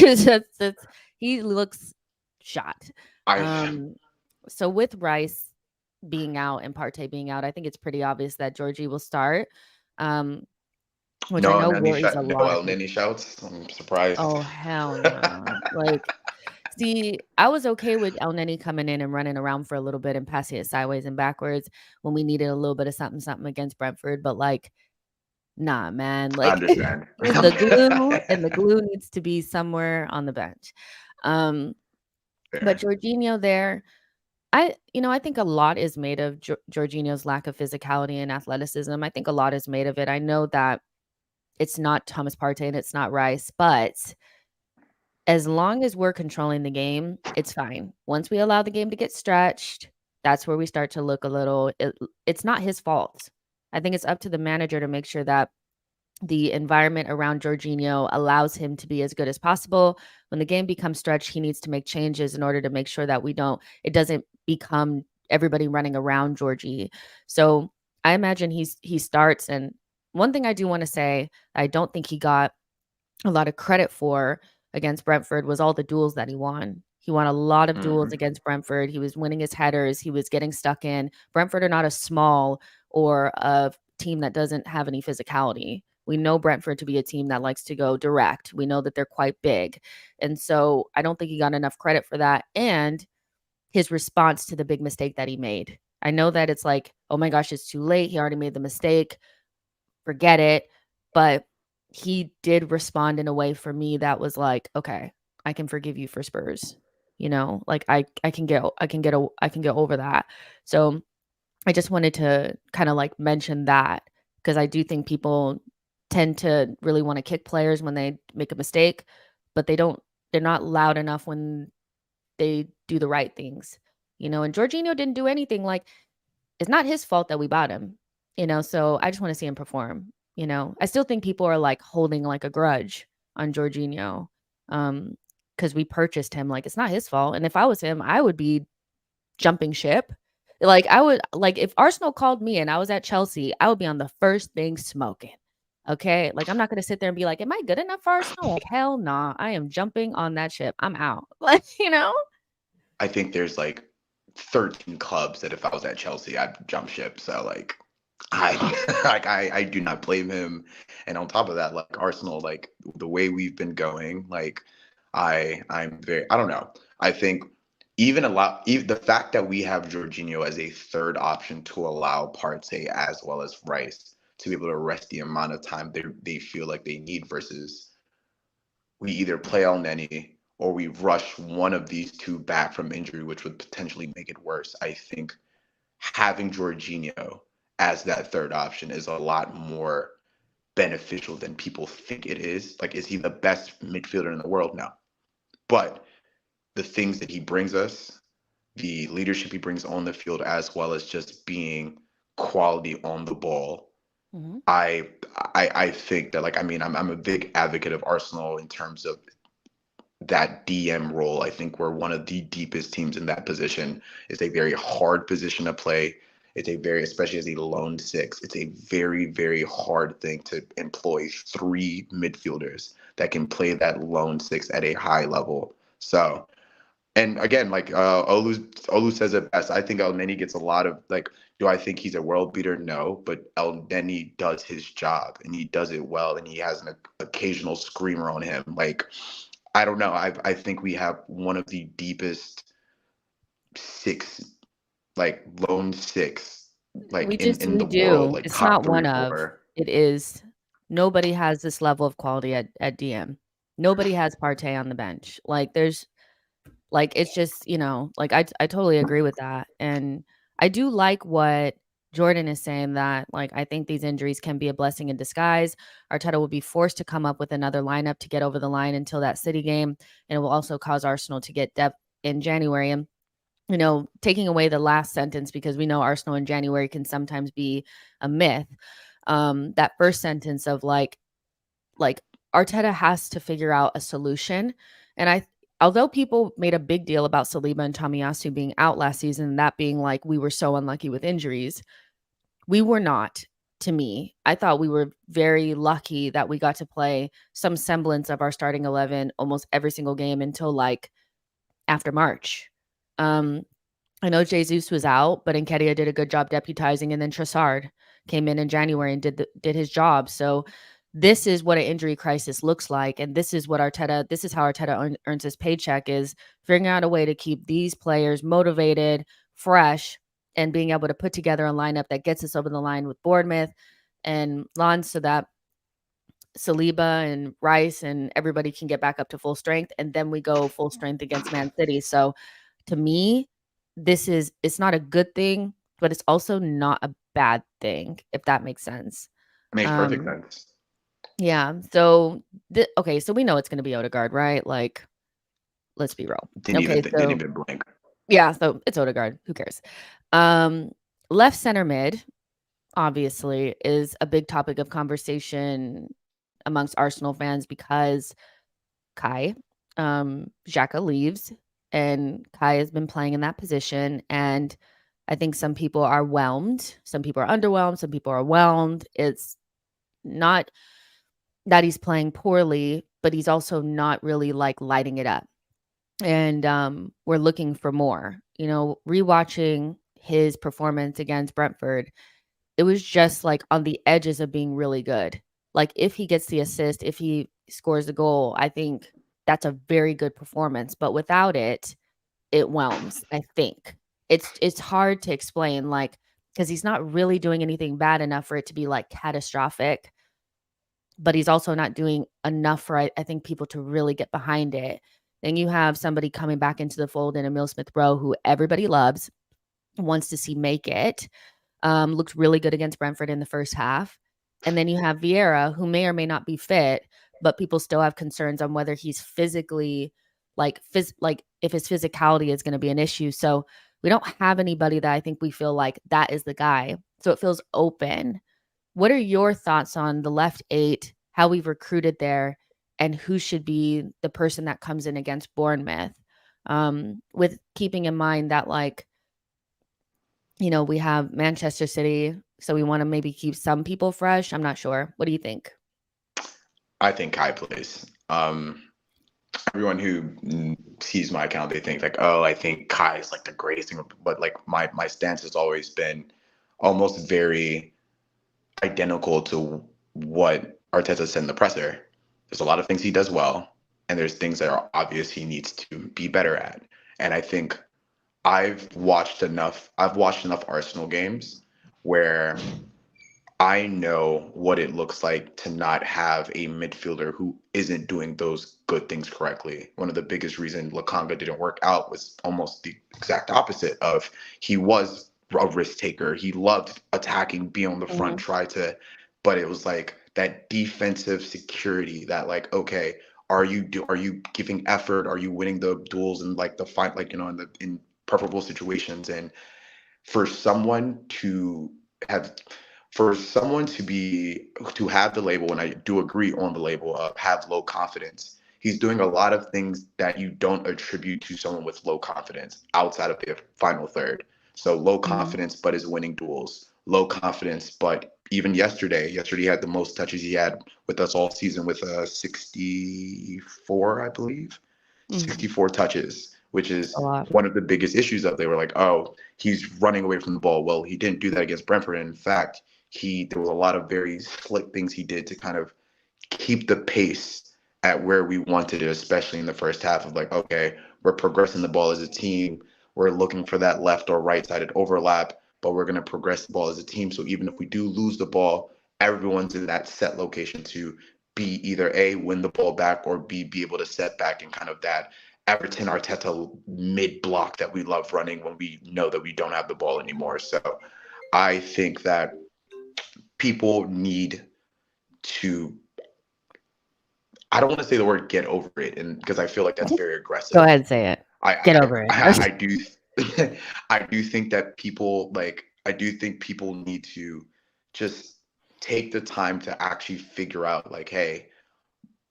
he looks shot. I Um, so with Rice being out and Partey being out, I think it's pretty obvious that Georgie will start. Um, which I know worries a lot of Noel people. Nenny shouts. I'm surprised. Oh, hell no. Like, see, I was okay with El Neni coming in and running around for a little bit and passing it sideways and backwards when we needed a little bit of something, something against Brentford. But like, nah, man. I Like, understand. the glue and the glue needs to be somewhere on the bench. Um, but Fair. Jorginho there, I think a lot is made of Jorginho's lack of physicality and athleticism. I think a lot is made of it. I know that it's not Thomas Partey and it's not Rice, but as long as we're controlling the game, it's fine. Once we allow the game to get stretched, that's where we start to look a little it's not his fault. I think it's up to the manager to make sure that the environment around Jorginho allows him to be as good as possible. When the game becomes stretched, he needs to make changes in order to make sure that it doesn't become everybody running around Georgie. So I imagine he starts. And one thing I do want to say, I don't think he got a lot of credit for against Brentford was all the duels that he won. He won a lot of duels Hmm. against Brentford. He was winning his headers. He was getting stuck in. Brentford are not a small or a team that doesn't have any physicality. We know Brentford to be a team that likes to go direct. We know that they're quite big. And so I don't think he got enough credit for that. And his response to the big mistake that he made. I know that it's like, oh my gosh, it's too late. He already made the mistake, forget it. But he did respond in a way for me that was like, okay, I can forgive you for Spurs. Like I can get over that. So I just wanted to kind of like mention that because I do think people tend to really want to kick players when they make a mistake, but they're not loud enough when they do the right things. And Jorginho didn't do anything. Like, it's not his fault that we bought him, so I just want to see him perform. I still think people are like holding like a grudge on Jorginho, because we purchased him. Like, it's not his fault. And if I was him, I would be jumping ship. Like, I would, like, if Arsenal called me and I was at Chelsea, I would be on the first thing smoking. Okay. Like, I'm not going to sit there and be like, am I good enough for Arsenal? Like, hell nah. I am jumping on that ship. I'm out. Like, I think there's like 13 clubs that if I was at Chelsea, I'd jump ship. So like I I do not blame him. And on top of that, like Arsenal, like the way we've been going, like I don't know. I think even the fact that we have Jorginho as a third option to allow Partey as well as Rice to be able to rest the amount of time they feel like they need versus we either play El Neni or we rush one of these two back from injury, which would potentially make it worse. I think having Jorginho as that third option is a lot more beneficial than people think it is. Like, is he the best midfielder in the world? No. But the things that he brings us, the leadership he brings on the field, as well as just being quality on the ball, Mhm. I I think that like I mean I'm a big advocate of Arsenal in terms of that DM role. I think we're one of the deepest teams in that position. It's a very hard position to play. Especially as a lone six, it's a very, very hard thing to employ three midfielders that can play that lone six at a high level. So, and again, like Olu says it best. I think El Neni gets a lot of like. Do I think he's a world beater? No, but El Neni does his job and he does it well, and he has an occasional screamer on him. Like, I don't know. I think we have one of the deepest six, like lone six, like in We the world, do. like It's top not three, one of. four. It is. Nobody has this level of quality at DM. Nobody has Partey on the bench. Like there's like it's just, like I totally agree with that. And I do like what Jordan is saying that like I think these injuries can be a blessing in disguise. Arteta will be forced to come up with another lineup to get over the line until that City game, and it will also cause Arsenal to get depth in January. And taking away the last sentence because we know Arsenal in January can sometimes be a myth. That first sentence of like Arteta has to figure out a solution. And although people made a big deal about Saliba and Tomiyasu being out last season, and that being like we were so unlucky with injuries, we were not. To me, I thought we were very lucky that we got to play some semblance of our starting 11 almost every single game until like after March. Um, I know Jesus was out, but Nketiah did a good job deputizing, and then Trossard came in January and did his job. So this is what an injury crisis looks like, and this is how Arteta earns his paycheck, is figuring out a way to keep these players motivated, fresh, and being able to put together a lineup that gets us over the line with Bournemouth and Lens so that Saliba and Rice and everybody can get back up to full strength, and then we go full strength against Man City. So to me, it's not a good thing, but it's also not a bad thing, if that makes sense. Makes perfect Um, sense. yeah. So okay, so we know it's going to be Odegaard, right? Like, let's be real. Okay, Didn't so even blink. yeah, so it's Odegaard. Who cares? Um, Left center mid obviously is a big topic of conversation amongst Arsenal fans because Kai, Xhaka leaves, and Kai has been playing in that position. And I think some people are whelmed. Some people are underwhelmed. Some people are whelmed. It's not that he's playing poorly, but he's also not really like lighting it up. And we're looking for more. Rewatching his performance against Brentford, it was just like on the edges of being really good. Like if he gets the assist, if he scores the goal, I think that's a very good performance. But without it, it whelms, I think. It's hard to explain, like, because he's not really doing anything bad enough for it to be like catastrophic, but he's also not doing enough for I think people to really get behind it. Then you have somebody coming back into the fold in Emil Smith Rowe, who everybody loves, wants to see make it. Looked really good against Brentford in the first half. And then you have Vieira, who may or may not be fit, but people still have concerns on whether he's physically like if his physicality is going to be an issue. So we don't have anybody that I think we feel like that is the guy. So it feels open. What are your thoughts on the left eight, how we've recruited there, and who should be the person that comes in against Bournemouth? With keeping in mind that like we have Manchester City, so we want to maybe keep some people fresh. I'm not sure. What do you think? I think Kai plays. Everyone who sees my account, they think like, oh, I think Kai is like the greatest thing. But like my stance has always been almost very identical to what Arteta said in the presser. There's a lot of things he does well, and there's things that are obvious he needs to be better at. And I think I've watched enough Arsenal games where I know what it looks like to not have a midfielder who isn't doing those good things correctly. One of the biggest reasons Lakanga didn't work out was almost the exact opposite of he was a risk taker. He loved attacking, be on the front, Mhm. but it was like that defensive security that like, okay, are you giving effort? Are you winning the duels and like the fight, like, in preferable situations? And for someone to have to have the label, and I do agree on the label of have low confidence, he's doing a lot of things that you don't attribute to someone with low confidence outside of the final third. So low Mhm. confidence, but is winning duels. Low confidence, but even yesterday he had the most touches he had with us all season with 64, I believe. Mhm. 64 touches, which It's a is lot. one of the biggest issues that they were like, oh, he's running away from the ball. Well, he didn't do that against Brentford. In fact, there was a lot of very slick things he did to kind of keep the pace at where we wanted it, especially in the first half of like, okay, we're progressing the ball as a team. We're looking for that left or right sided overlap, but we're going to progress the ball as a team. So even if we do lose the ball, everyone's in that set location to be either A, win the ball back, or B, be able to set back in kind of that Everton Arteta mid block that we love running when we know that we don't have the ball anymore. So I think that people need to, I don't want to say the word get over it, and because I feel like that's very Go aggressive. ahead, say it. I Get I over it. I do I do think that people like I do think people need to just take the time to actually figure out like, hey,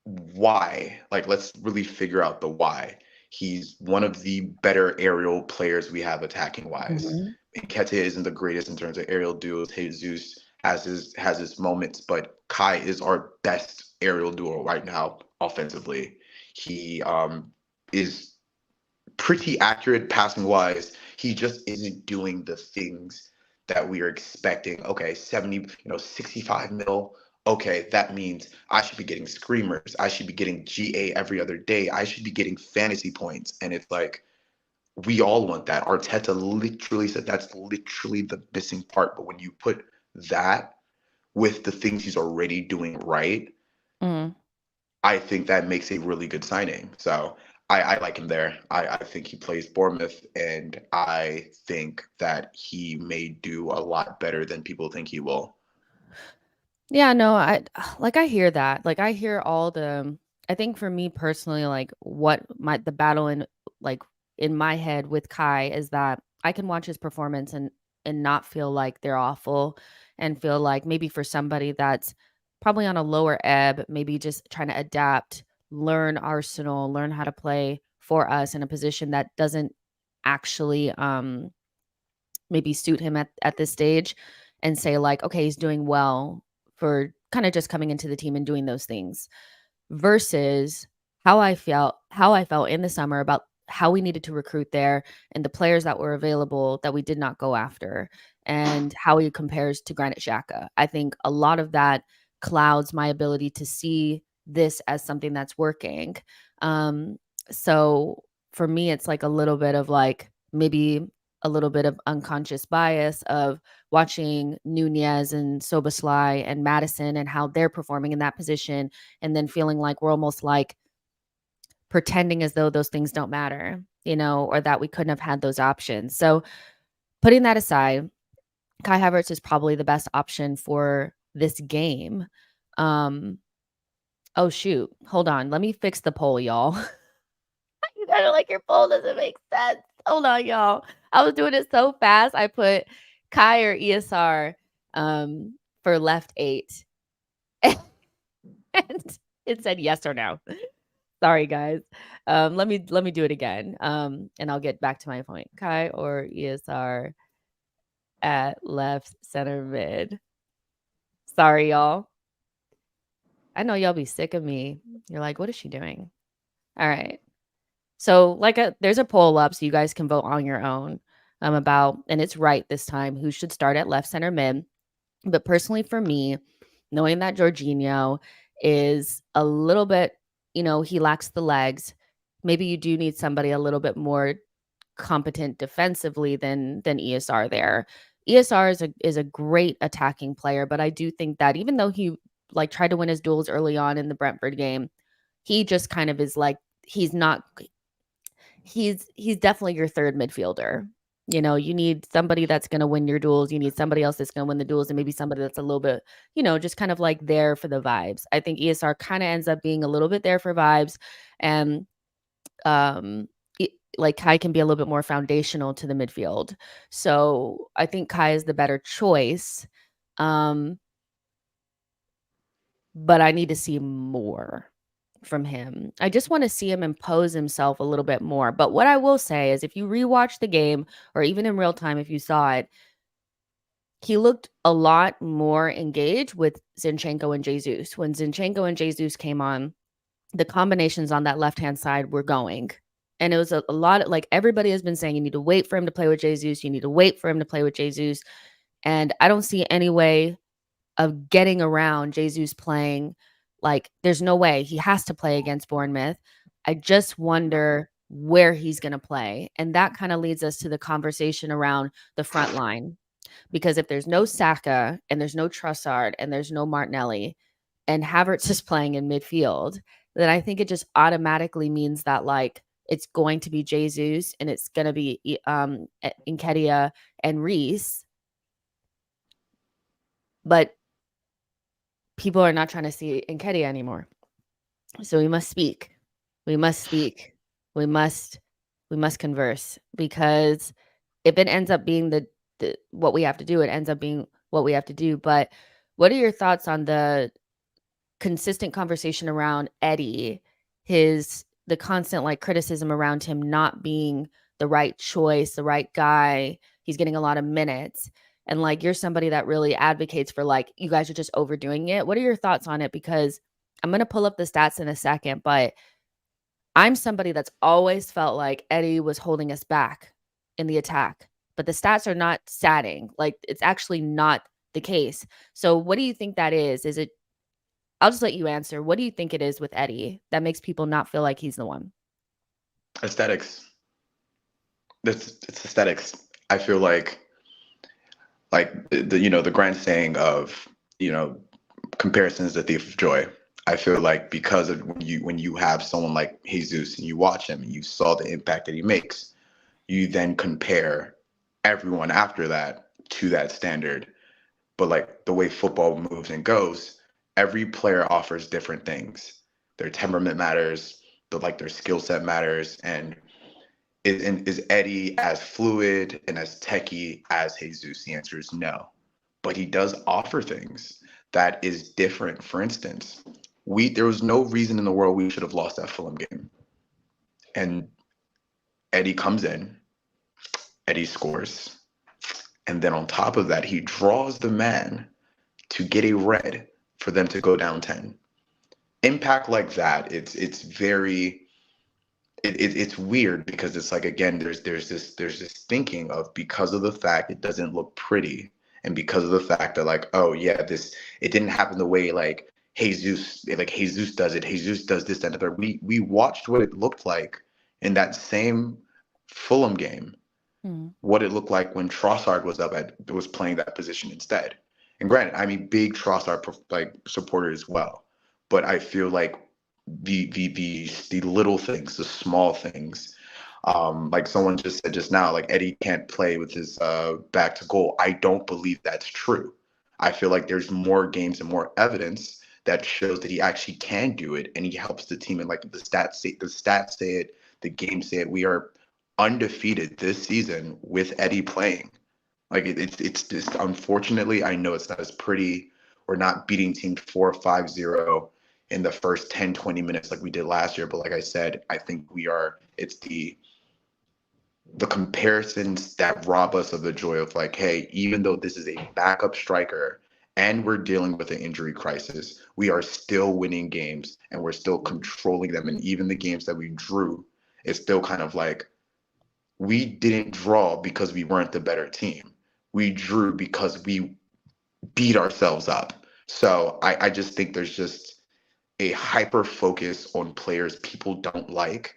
why? Like, let's really figure out the why. He's one of the better aerial players we have attacking wise. Mhm. Nketiah isn't the greatest in terms of aerial duels. Jesus has his moments, but Kai is our best aerial duel right now offensively. He is pretty accurate passing wise. He just isn't doing the things that we are expecting. Okay, 70, 65 mil. Okay, that means I should be getting screamers. I should be getting GA every other day. I should be getting fantasy points. And it's like, we all want that. Arteta literally said that's literally the missing part. But when you put that with the things he's already doing right, Mhm. I think that makes a really good signing. So I like him there. I think he plays Bournemouth, and I think that he may do a lot better than people think he will. Yeah, no, I hear that. Like I hear all the I think for me personally, like what my the battle like in my head with Kai is that I can watch his performance and not feel like they're awful and feel like maybe for somebody that's probably on a lower ebb, maybe just trying to adapt, learn Arsenal, learn how to play for us in a position that doesn't actually maybe suit him at this stage and say like, okay, he's doing well for kind of just coming into the team and doing those things versus how I felt in the summer about how we needed to recruit there and the players that were available that we did not go after and how he compares to Granit Xhaka. I think a lot of that clouds my ability to see this as something that's working. Um, so for me, it's like a little bit of like maybe a little bit of unconscious bias of watching Nunez and Soboslai and Madison and how they're performing in that position and then feeling like we're almost like pretending as though those things don't matter, or that we couldn't have had those options. So putting that aside, Kai Havertz is probably the best option for this game. Um, oh shoot, hold on, let me fix the poll, y'all. You gotta like your poll doesn't make sense. Hold on, y'all. I was doing it so fast. I put Kai or ESR for left 8. And it said yes or no. Sorry, guys. Let me do it again. And I'll get back to my point. Kai or ESR at left center mid. Sorry, y'all. I know y'all be sick of me. You're like, what is she doing? All right. So there's a poll up so you guys can vote on your own about, and it's right this time, who should start at left center mid. But personally for me, knowing that Jorginho is a little bit, he lacks the legs. Maybe you do need somebody a little bit more competent defensively than ESR there. ESR is a great attacking player, but I do think that even though he like tried to win his duels early on in the Brentford game, he just kind of is like he's not he's definitely your third midfielder. You need somebody that's going to win your duels. You need somebody else that's going to win the duels, and maybe somebody that's a little bit, just kind of like there for the vibes. I think ESR kind of ends up being a little bit there for vibes, and um, like Kai can be a little bit more foundational to the midfield. So I think Kai is the better choice, um, but I need to see more. from him. I just want to see him impose himself a little bit more. But what I will say is if you rewatch the game or even in real time, if you saw it, he looked a lot more engaged with Zinchenko and Jesus. When Zinchenko and Jesus came on, the combinations on that left-hand side were going. And it was a lot of, like, everybody has been saying you need to wait for him to play with Jesus. You need to wait for him to play with Jesus. And I don't see any way of getting around Jesus playing. Like, there's no way. He has to play against Bournemouth. I just wonder where he's going to play. And that kind of leads us to the conversation around the front line. Because if there's no Saka and there's no Trossard and there's no Martinelli and Havertz is playing in midfield, then I think it just automatically means that, like, it's going to be Jesus and it's going to be Nketiah and Reese. But people are not trying to see Nketiah anymore. So we must speak. We must speak. We must converse, because if it ends up being the what we have to do, it ends up being what we have to do. But what are your thoughts on the consistent conversation around Eddie, the constant, like, criticism around him not being the right choice, the right guy? He's getting a lot of minutes. And, like, you're somebody that really advocates for, like, you guys are just overdoing it. What are your thoughts on it? Because I'm going to pull up the stats in a second, but I'm somebody that's always felt like Eddie was holding us back in the attack. But the stats are not statting. Like, it's actually not the case. So what do you think that is? Is it, I'll just let you answer. What do you think it is with Eddie that makes people not feel like he's the one? Aesthetics. It's aesthetics. I feel like the grand saying of, comparison is the thief of joy. I feel like because of when you have someone like Jesus and you watch him and you saw the impact that he makes, you then compare everyone after that to that standard. But, like, the way football moves and goes, every player offers different things. Their temperament matters, their skill set matters, and is Eddie as fluid and as techie as Jesus? The answer is no. But he does offer things that is different. For instance, there was no reason in the world we should have lost that Fulham game. And Eddie comes in, Eddie scores. And then on top of that, he draws the man to get a red for them to go down 10. Impact like that, it's very it's weird, because it's like, again, there's this thinking of, because of the fact it doesn't look pretty, and because of the fact that, like, oh yeah, it didn't happen the way, like, Jesus does it. Jesus does this, that, and the other. We watched what it looked like in that same Fulham game, what it looked like when Trossard was playing that position instead. And granted, I'm a big Trossard supporter as well, but I feel like the little things, the small things, like someone just said just now, like, Eddie can't play with his back to goal. I don't believe that's true. I feel like there's more games and more evidence that shows that he actually can do it, and he helps the team. And, like, the stats say it, the games say it. We are undefeated this season with Eddie playing. Like, it's just, unfortunately, I know it's not as pretty. We're not beating teams 4-5-0 in the first 10, 20 minutes like we did last year. But like I said, I think it's the comparisons that rob us of the joy of, like, hey, even though this is a backup striker and we're dealing with an injury crisis, we are still winning games and we're still controlling them. And even the games that we drew, it's still kind of like, we didn't draw because we weren't the better team. We drew because we beat ourselves up. So I just think there's just a hyper focus on players people don't like,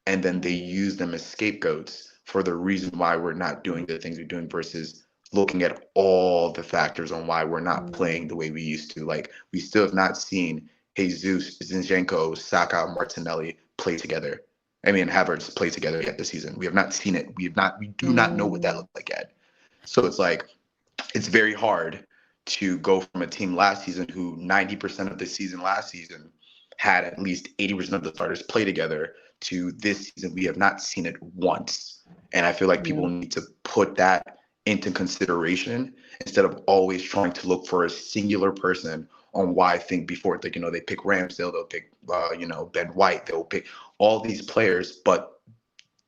and then they use them as scapegoats for the reason why we're not doing the things we're doing, versus looking at all the factors on why we're not playing the way we used to. Like, we still have not seen Jesus, Zinchenko, Saka, Martinelli play together. I mean, Havertz play together yet this season. We have not seen it. We do not know what that looks like yet. So it's like, it's very hard to go from a team last season who 90% of the season last season had at least 80% of the starters play together, to this season we have not seen it once. And I feel like people need to put that into consideration instead of always trying to look for a singular person on why I think before, like, they pick Ramsdale, they'll pick, Ben White, they'll pick all these players, but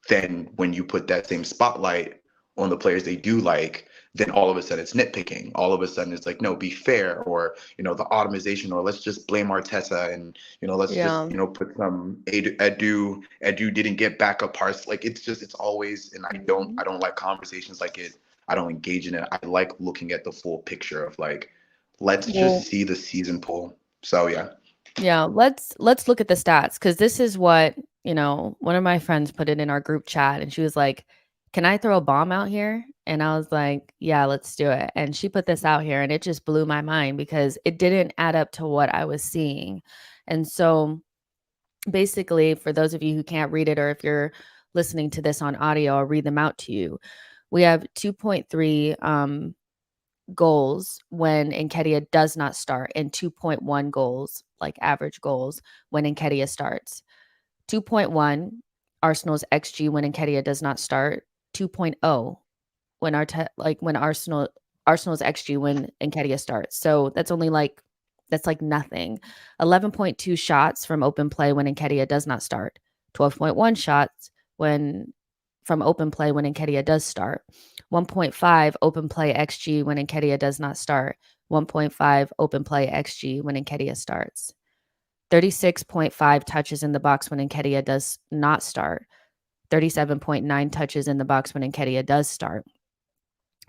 then when you put that same spotlight on the players they do like, then all of a sudden it's nitpicking. All of a sudden it's like, no, be fair, or the automation, or let's just blame Arteta, and let's just Yeah. put some Edu didn't get backup parts. Like it's always, and Mhm. I don't like conversations like it. I don't engage in it. I like looking at the full picture of like, let's just Well, see the season pool. So yeah. yeah, let's look at the stats because this is what, one of my friends put it in our group chat and she was like, "Can I throw a bomb out here?" And I was like, "Yeah, let's do it." And she put this out here and it just blew my mind because it didn't add up to what I was seeing. And so basically, for those of you who can't read it, or if you're listening to this on audio, I'll read them out to you. We have 2.3 goals when Nketiah does not start, and 2.1 goals, like average goals, when Nketiah starts. 2.1 Arsenal's XG when Nketiah does not start. 2.0 when Arsenal's XG when Nketiah starts. So that's like nothing. 11.2 shots from open play when Nketiah does not start. 12.1 shots when from open play when Nketiah does start. 1.5 open play XG when Nketiah does not start. 1.5 open play XG when Nketiah starts. 36.5 touches in the box when Nketiah does not start. 37.9 touches in the box when Nketiah does start.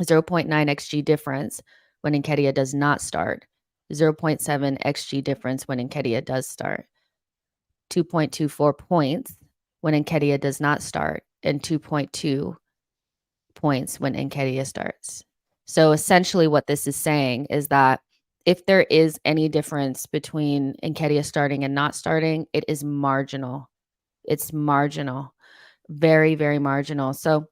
0.9 XG difference when Nketiah does not start. 0.7 XG difference when Nketiah does start. 2.24 points when Nketiah does not start, and 2.2 points when Nketiah starts. So essentially what this is saying is that if there is any difference between Nketiah starting and not starting, it is marginal. It's marginal. Very, very marginal. So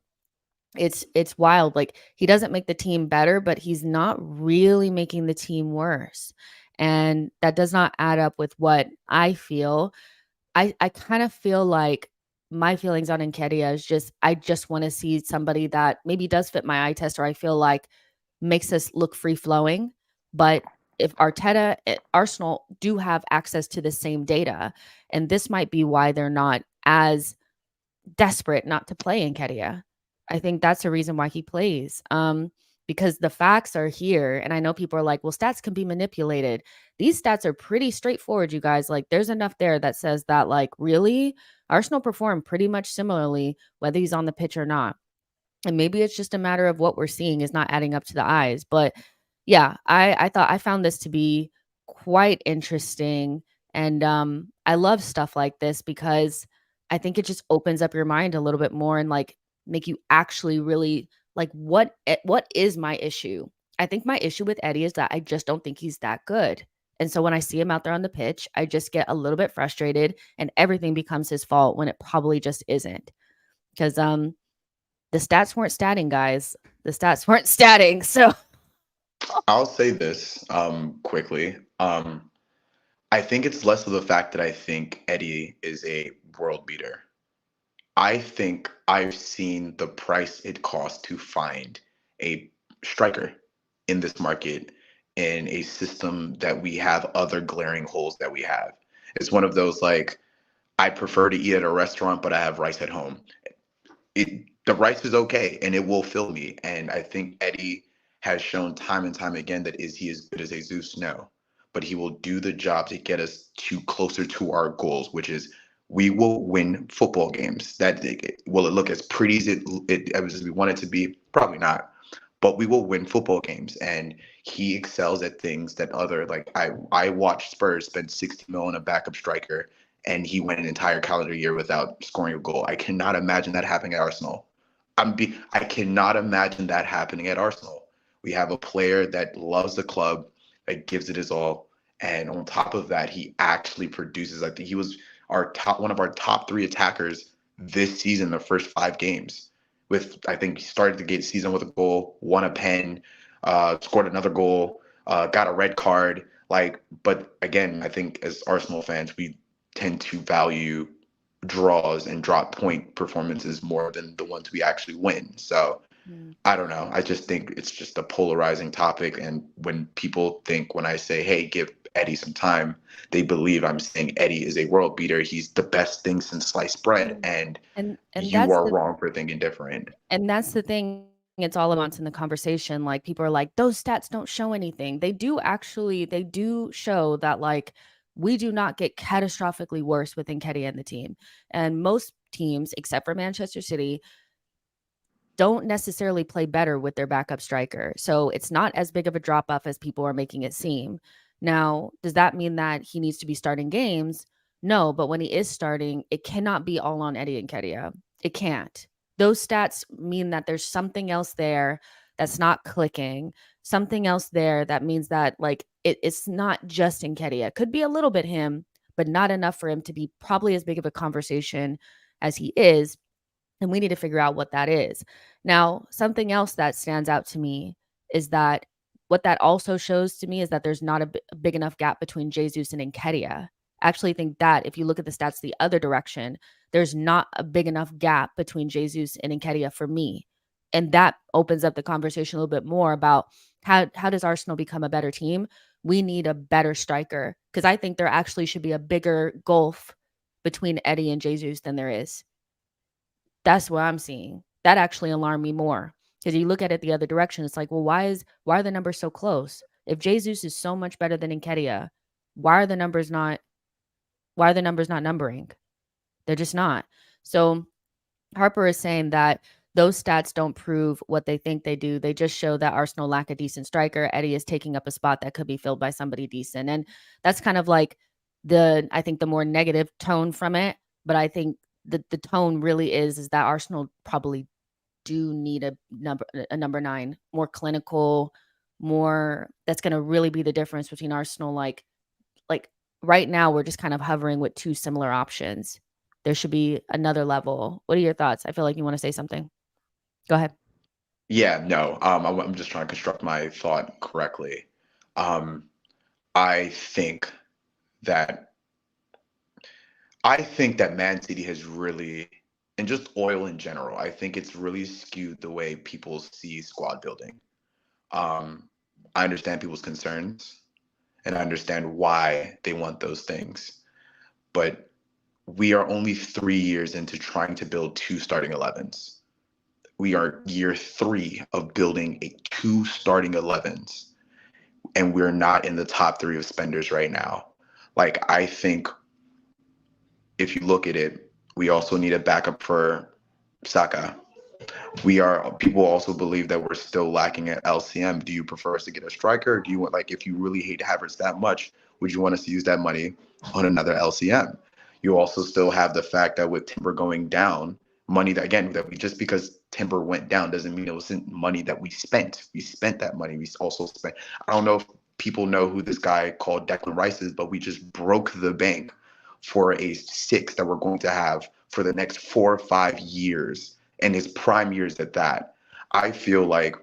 it's wild. Like, he doesn't make the team better, but he's not really making the team worse. And that does not add up with what I feel. I kind of feel like my feelings on Nketiah is just I just want to see somebody that maybe does fit my eye test, or I feel like makes us look free flowing. But if Arsenal do have access to the same data, and this might be why they're not as desperate not to play Nketiah. I think that's the reason why he plays. Because the facts are here. And I know people are like, well, stats can be manipulated. These stats are pretty straightforward, you guys. Like, there's enough there that says that, like, really, Arsenal perform pretty much similarly, whether he's on the pitch or not. And maybe it's just a matter of what we're seeing is not adding up to the eyes. But yeah, I found this to be quite interesting. And I love stuff like this because I think it just opens up your mind a little bit more and like make you actually really like what is my issue? I think my issue with Eddie is that I just don't think he's that good. And so when I see him out there on the pitch, I just get a little bit frustrated and everything becomes his fault when it probably just isn't. Because the stats weren't statting, guys. The stats weren't statting. So I'll say this quickly. I think it's less of the fact that I think Eddie is a world beater. I think I've seen the price it costs to find a striker in this market, in a system that we have other glaring holes that we have. It's one of those like, I prefer to eat at a restaurant, but I have rice at home. The rice is okay and it will fill me. And I think Eddie has shown time and time again that is he as good as Jesus? No. But he will do the job to get us to closer to our goals, which is we will win football games. Will it look as pretty as we want it to be? Probably not. But we will win football games. And he excels at things that other like I watched Spurs spend 60 million on a backup striker, and he went an entire calendar year without scoring a goal. I cannot imagine that happening at Arsenal. I cannot imagine that happening at Arsenal. We have a player that loves the club, that gives it his all, and on top of that, he actually produces. I think he was one of our top three attackers this season, the first 5 games. With I think he started the season with a goal, won a pen, scored another goal, got a red card. But again, I think as Arsenal fans, we tend to value draws and drop point performances more than the ones we actually win. So mm, I don't know. I just think it's just a polarizing topic. And when people think when I say, hey, give Eddie some time, they believe I'm saying Eddie is a world beater. He's the best thing since sliced bread, and And you that's are the wrong for thinking different. thing it's all about in the conversation. Like, people are like, those stats don't show anything. They do show that, like, we do not get catastrophically worse with Nketiah in the team. And most teams, except for Manchester City, don't necessarily play better with their backup striker. So it's not as big of a drop off as people are making it seem. Now, does that mean that he needs to be starting games? No, but when he is starting, it cannot be all on Eddie Nketiah. It can't. Those stats mean that there's something else there that's not clicking, something else there that means that, like, it's not just Nketiah. It could be a little bit him, but not enough for him to be probably as big of a conversation as he is, and we need to figure out what that is. Now, something else that stands out to me is that what that also shows to me is that there's not a big enough gap between Jesus and Nketiah. I actually think that if you look at the stats the other direction, there's not a big enough gap between Jesus and Nketiah for me. And that opens up the conversation a little bit more about how does Arsenal become a better team? We need a better striker, because I think there actually should be a bigger gulf between Eddie and Jesus than there is. That's what I'm seeing. That actually alarmed me more, because you look at it the other direction. It's like, well, why are the numbers so close? If Jesus is so much better than Nketiah, why are the numbers not numbering? They're just not. So Harper is saying that those stats don't prove what they think they do. They just show that Arsenal lack a decent striker. Eddie is taking up a spot that could be filled by somebody decent. And that's kind of like I think the more negative tone from it. But I think the tone really is that Arsenal probably do need a number 9, more clinical, more that's going to really be the difference between Arsenal. Like right now, we're just kind of hovering with two similar options. There should be another level. What are your thoughts? I feel like you want to say something. Go ahead. Yeah, no, I'm just trying to construct my thought correctly. Um, I think that I think that Man City has really, and just oil in general, I think it's really skewed the way people see squad building. Um, I understand people's concerns and I understand why they want those things, but we are only 3 years into trying to build two starting 11s. We are year three of building a two starting 11s, and we're not in the top three of spenders right now. Like, I think if you look at it, we also need a backup for Saka. People also believe that we're still lacking at LCM. Do you prefer us to get a striker? Or do you want, like, if you really hate Havertz that much, would you want us to use that money on another LCM? You also still have the fact that with Timber going down, money that, again, that we, just because Timber went down doesn't mean it wasn't money that we spent. We spent that money. We also spent, I don't know if people know who this guy called Declan Rice is, but we just broke the bank for a six that we're going to have for the next 4 or 5 years, and his prime years at that. I feel like,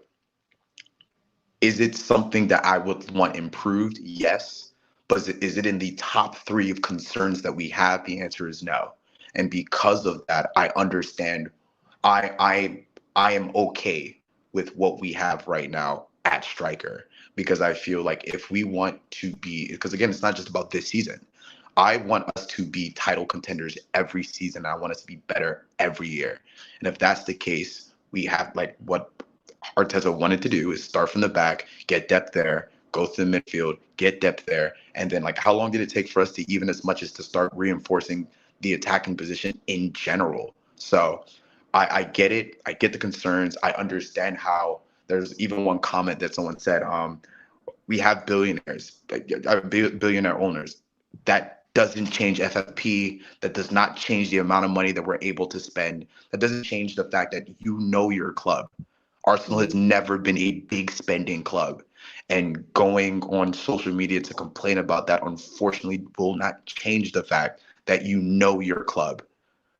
is it something that I would want improved? Yes. But is it in the top three of concerns that we have? The answer is no. And because of that, I understand. I am okay with what we have right now at striker, because I feel like if we want to be, because again, it's not just about this season. I want us to be title contenders every season. I want us to be better every year. And if that's the case, we have, like, what Arteta wanted to do is start from the back, get depth there, go to the midfield, get depth there. And then, like, how long did it take for us to even as much as to start reinforcing the attacking position in general? So I get it. I get the concerns. I understand how there's even one comment that someone said, we have billionaires, billionaire owners. That doesn't change FFP. That does not change the amount of money that we're able to spend. That doesn't change the fact that you know your club. Arsenal has Mhm. never been a big spending club. And going on social media to complain about that, unfortunately, will not change the fact that you know your club.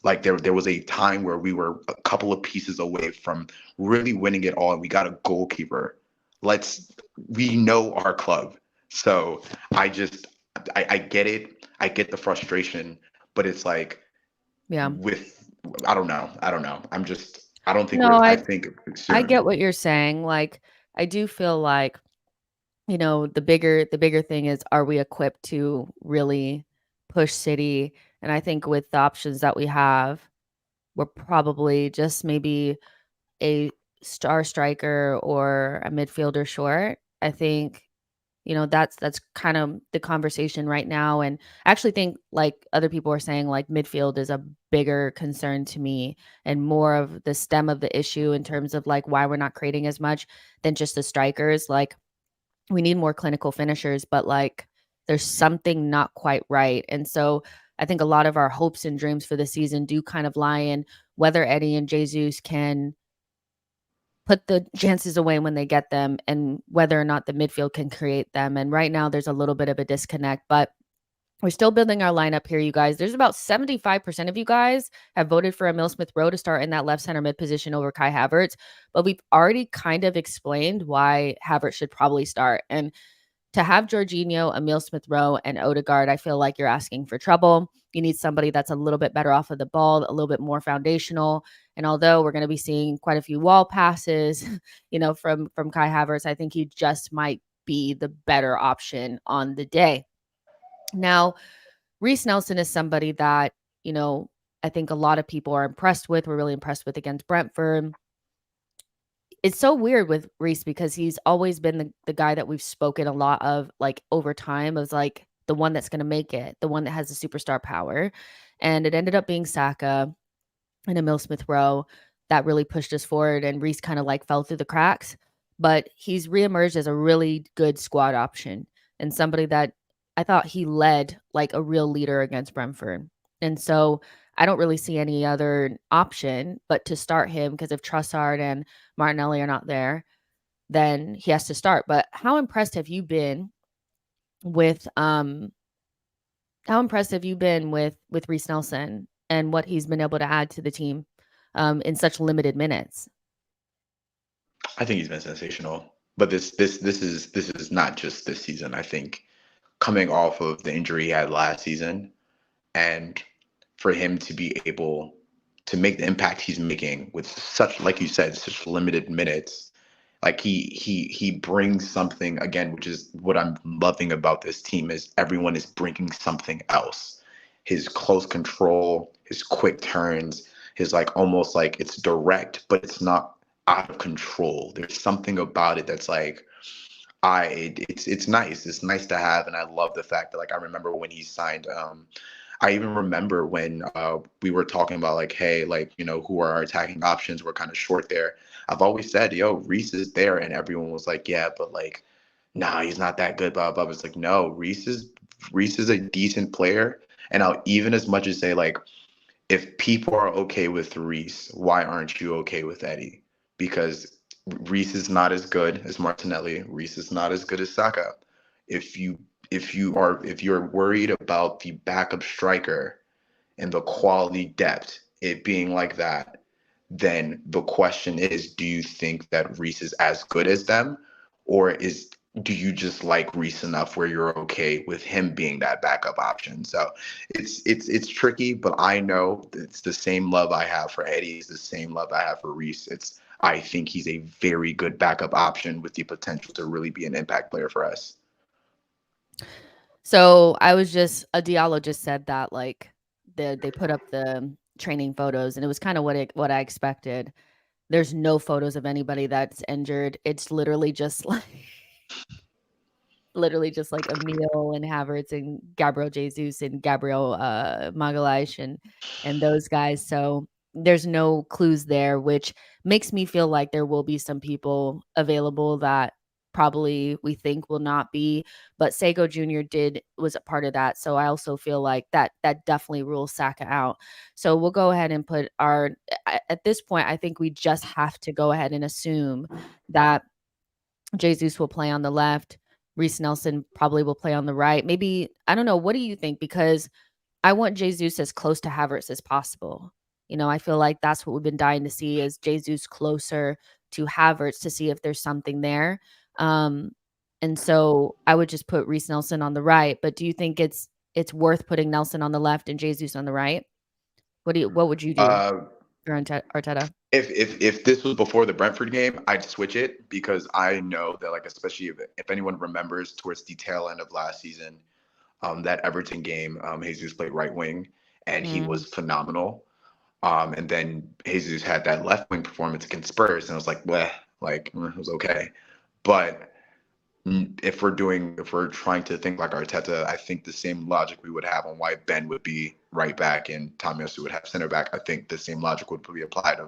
Like, there was a time where we were a couple of pieces away from really winning it all, and we got a goalkeeper. We know our club. So I just, I get it. I get the frustration, but it's like, Yeah. with, I don't know. I don't know. I don't think No, I think I get soon. what you're saying. Like, I do feel like the bigger thing is, are we equipped to really push City? And I think with the options that we have, we're probably just maybe a star striker or a midfielder short. I think, that's kind of the conversation right now. And I actually think, like other people are saying, like midfield is a bigger concern to me and more of the stem of the issue in terms of like why we're not creating as much than just the strikers. Like we need more clinical finishers, but like there's something not quite right. And so I think a lot of our hopes and dreams for the season do kind of lie in whether Eddie and Jesus can put the chances away when they get them and whether or not the midfield can create them. And right now there's a little bit of a disconnect, but we're still building our lineup here, you guys. There's about 75% of you guys have voted for Emil Smith Rowe to start in that left center mid position over Kai Havertz, but we've already kind of explained why Havertz should probably start. And to have Jorginho, Emil Smith Rowe, and Odegaard, I feel like you're asking for trouble. You need somebody that's a little bit better off of the ball, a little bit more foundational. And although we're going to be seeing quite a few wall passes, from Kai Havertz, I think he just might be the better option on the day. Now, Reece Nelson is somebody that, I think a lot of people are impressed with. We're really impressed with against Brentford. It's so weird with Reece because he's always been the guy that we've spoken a lot of, like, over time, as like the one that's going to make it, the one that has the superstar power. And it ended up being Saka and Emil Smith Rowe that really pushed us forward. And Reece kind of like fell through the cracks, but he's reemerged as a really good squad option and somebody that I thought he led like a real leader against Brentford. And so I don't really see any other option but to start him because if Trossard and Martinelli are not there, then he has to start. But how impressed have you been with Reece Nelson and what he's been able to add to the team in such limited minutes? I think he's been sensational. But this is not just this season. I think coming off of the injury he had last season, and for him to be able to make the impact he's making with such, like you said, such limited minutes, like he brings something again, which is what I'm loving about this team is everyone is bringing something else. His close control, his quick turns, his like almost like it's direct, but it's not out of control. There's something about it that's like it's nice. It's nice to have, and I love the fact that like I remember when he signed. I even remember when we were talking about like, hey, like who are our attacking options? We're kind of short there. I've always said, yo, Reece is there, and everyone was like, yeah, but like, nah, he's not that good. Blah blah. It's like, no, Reece is a decent player, and I'll even as much as say like, if people are okay with Reece, why aren't you okay with Eddie? Because Reece is not as good as Martinelli. Reece is not as good as Saka. If you if you're worried about the backup striker and the quality depth, it being like that, then the question is, do you think that Reece is as good as them, or do you just like Reece enough where you're okay with him being that backup option? So it's tricky, but I know it's the same love I have for Eddie is the same love I have for Reece. I think he's a very good backup option with the potential to really be an impact player for us. So Diallo just said that like they put up the training photos and it was kind of what I expected. There's no photos of anybody that's injured. It's literally just like Emil and Havertz and Gabriel Jesus and Gabriel Magalhaes and those guys. So there's no clues there, which makes me feel like there will be some people available that probably we think will not be. But Sego Jr. was a part of that. So I also feel like that definitely rules Saka out. So we'll go ahead and put at this point, I think we just have to go ahead and assume that Jesus will play on the left. Reece Nelson probably will play on the right. Maybe, I don't know. What do you think? Because I want Jesus as close to Havertz as possible. I feel like that's what we've been dying to see is Jesus closer to Havertz to see if there's something there. Um, and so I would just put Reece Nelson on the right. But do you think it's worth putting Nelson on the left and Jesus on the right? What would you do Uh, for Arteta? If this was before the Brentford game, I'd switch it because I know that, like, especially if anyone remembers towards the tail end of last season, that Everton game, Jesus played right wing and he Mm. was phenomenal. And then Jesus had that left wing performance against Spurs, and I was like, bleh, like it was okay. But if we're trying to think like Arteta, I think the same logic we would have on why Ben would be right back and Tomiyasu would have center back. I think the same logic would be applied.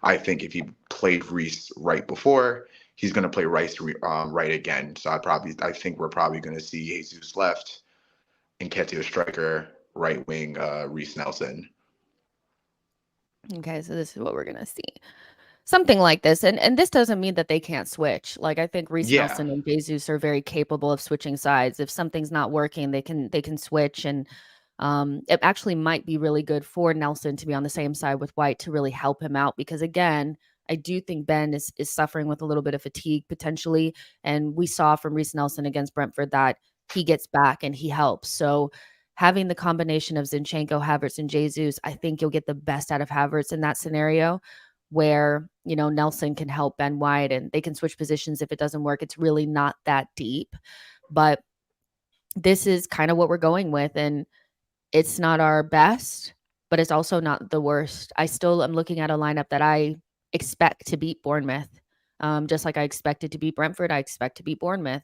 I think if he played Reece right before, he's going to play Rice right again. So I think we're probably going to see Jesus left, Nketiah striker, right wing, Reece Nelson. Okay, so this is what we're gonna see. Something like this, and this doesn't mean that they can't switch. Like, I think Reece Yeah. Nelson and Jesus are very capable of switching sides. If something's not working, they can switch, and it actually might be really good for Nelson to be on the same side with White to really help him out because again, I do think Ben is suffering with a little bit of fatigue potentially, and we saw from Reece Nelson against Brentford that he gets back and he helps. So having the combination of Zinchenko, Havertz, and Jesus, I think you'll get the best out of Havertz in that scenario where, Nelson can help Ben White and they can switch positions if it doesn't work. It's really not that deep. But this is kind of what we're going with. And it's not our best, but it's also not the worst. I still am looking at a lineup that I expect to beat Bournemouth. Just like I expected to beat Brentford, I expect to beat Bournemouth.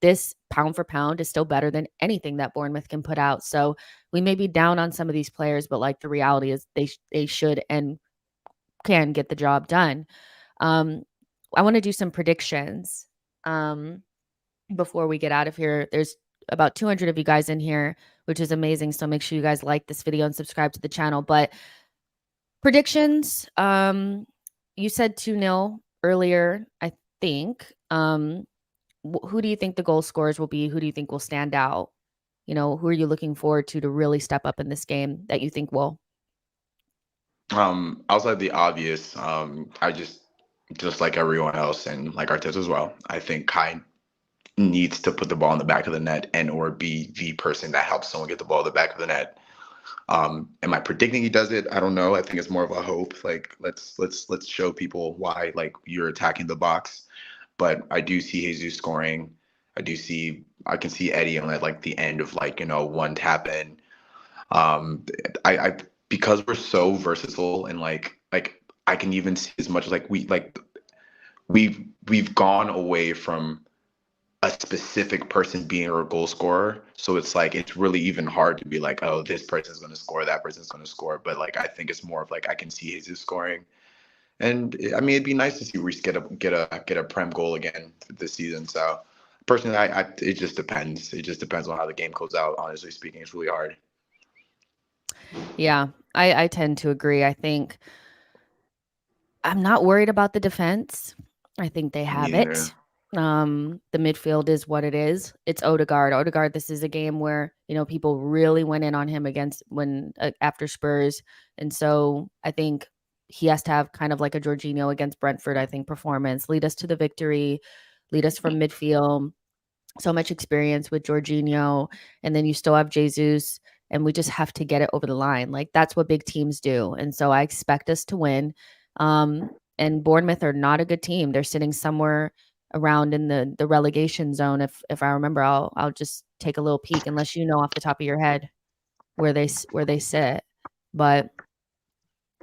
This pound for pound is still better than anything that Bournemouth can put out. So we may be down on some of these players, but like the reality is they should and can get the job done. Um, I want to do some predictions before we get out of here. There's about 200 of you guys in here, which is amazing. So make sure you guys like this video and subscribe to the channel. But predictions, you said 2-0 earlier, I think. Who do you think the goal scorers will be? Who do you think will stand out? Who are you looking forward to really step up in this game that you think will? Outside the obvious, I just like everyone else and like Arteta as well. I think Kai needs to put the ball in the back of the net and or be the person that helps someone get the ball in the back of the net. Am I predicting he does it? I don't know. I think it's more of a hope. Like let's show people why like you're attacking the box. But I do see Jesus scoring. I can see Eddie on like the end of like one tap in. Um, I because we're so versatile and like I can even see as much as like we've gone away from a specific person being a goal scorer. So it's like it's really even hard to be like, oh, this person's going to score, that person's going to score. But like I think it's more of like I can see Jesus scoring, and I mean it'd be nice to see Reece get a prem goal again this season. So personally, I it just depends. It just depends on how the game goes out. Honestly speaking, it's really hard. Yeah, I tend to agree. I think I'm not worried about the defense. I think they have Yeah. it. The midfield is what it is. It's Odegaard. Odegaard, this is a game where, people really went in on him against when after Spurs. And so I think he has to have kind of like a Jorginho against Brentford, I think, performance. Lead us to the victory, lead us from midfield. So much experience with Jorginho. And then you still have Jesus. And we just have to get it over the line. Like that's what big teams do. And so I expect us to win. Um, and Bournemouth are not a good team. They're sitting somewhere around in the relegation zone. If I remember, I'll just take a little peek, unless you know off the top of your head where they sit. But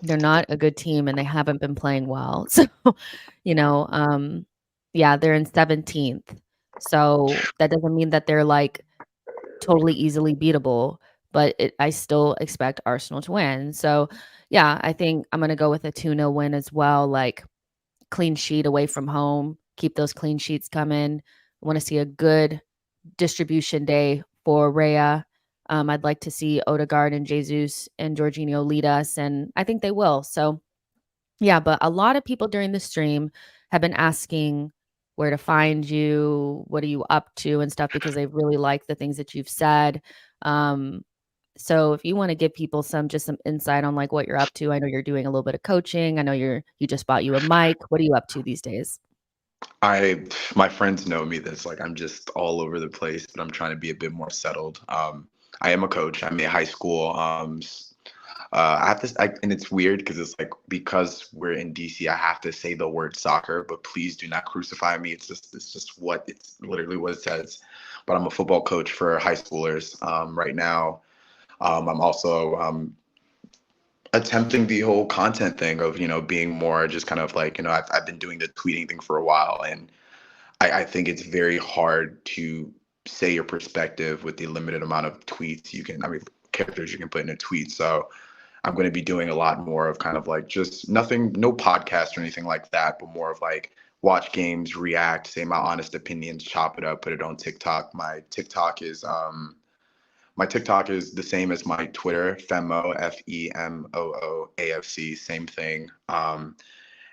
they're not a good team, and they haven't been playing well. So, you know, um, yeah, they're in 17th. So that doesn't mean that they're like totally easily beatable, but I still expect Arsenal to win. So, yeah, I think I'm gonna go with a 2-0 win as well. Like clean sheet away from home. Keep those clean sheets coming. I want to see a good distribution day for Rhea. I'd like to see Odegaard and Jesus and Jorginho lead us, and I think they will. So, yeah, but a lot of people during the stream have been asking where to find you, what are you up to and stuff because they really like the things that you've said. Um, so if you want to give people some insight on like what you're up to, I know you're doing a little bit of coaching. I know you just bought you a mic. What are you up to these days? My friends know me that's like I'm just all over the place, but I'm trying to be a bit more settled. I am a coach. I'm in high school. I have to, and it's weird because it's like because we're in DC, I have to say the word soccer, but please do not crucify me. It's just what it's literally what it says. But I'm a football coach for high schoolers right now. I'm also attempting the whole content thing of being more just kind of like I've been doing the tweeting thing for a while, and I think it's very hard to say your perspective with the limited amount of tweets you can, I mean, characters you can put in a tweet. So I'm going to be doing a lot more of kind of like just nothing, no podcast or anything like that, but more of like watch games, react, say my honest opinions, chop it up, put it on TikTok. My TikTok is the same as my Twitter, Femo, FEMOOAFC, same thing.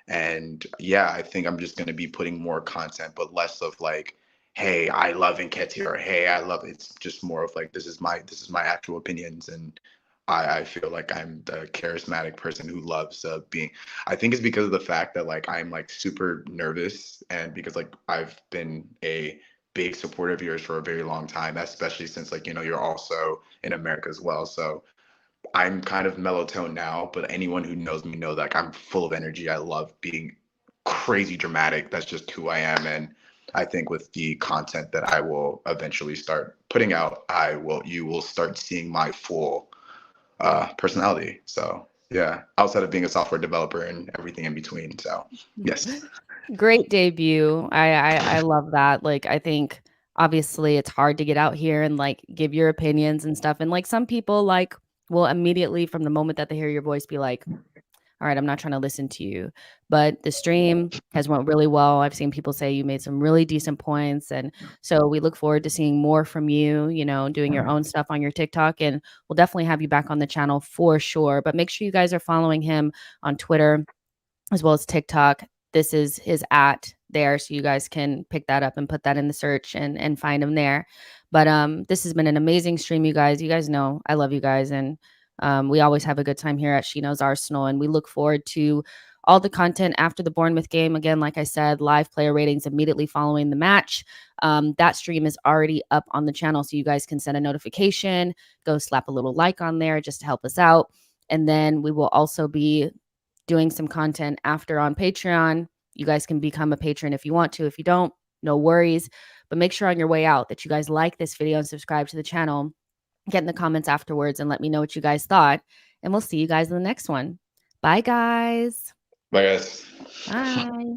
And yeah, I think I'm just going to be putting more content, but less of like, hey, I love Nketiah, or hey, I love. It's just more of like this is my actual opinions, and I feel like I'm the charismatic person who loves being. I think it's because of the fact that like I'm like super nervous, and because like I've been a big supporter of yours for a very long time, especially since like you're also in America as well. So I'm kind of mellow tone now, but anyone who knows me knows like I'm full of energy. I love being crazy dramatic. That's just who I am. And I think with the content that I will eventually start putting out, you will start seeing my full personality. So yeah, outside of being a software developer and everything in between. So yes. Great debut. I love that. Like, I think obviously it's hard to get out here and like give your opinions and stuff. And like some people like will immediately from the moment that they hear your voice be like, all right, I'm not trying to listen to you. But the stream has went really well. I've seen people say you made some really decent points. And so we look forward to seeing more from you, doing your own stuff on your TikTok. And we'll definitely have you back on the channel for sure. But make sure you guys are following him on Twitter as well as TikTok. This is his at there, so you guys can pick that up and put that in the search and find him there. But this has been an amazing stream, you guys. You guys know I love you guys, and we always have a good time here at She Knows Arsenal, and we look forward to all the content after the Bournemouth game. Again, like I said, live player ratings immediately following the match. That stream is already up on the channel, so you guys can send a notification, go slap a little like on there just to help us out. And then we will also be doing some content after on Patreon. You guys can become a patron if you want to. If you don't, no worries. But make sure on your way out that you guys like this video and subscribe to the channel. Get in the comments afterwards and let me know what you guys thought. And we'll see you guys in the next one. Bye, guys. Bye guys. Bye.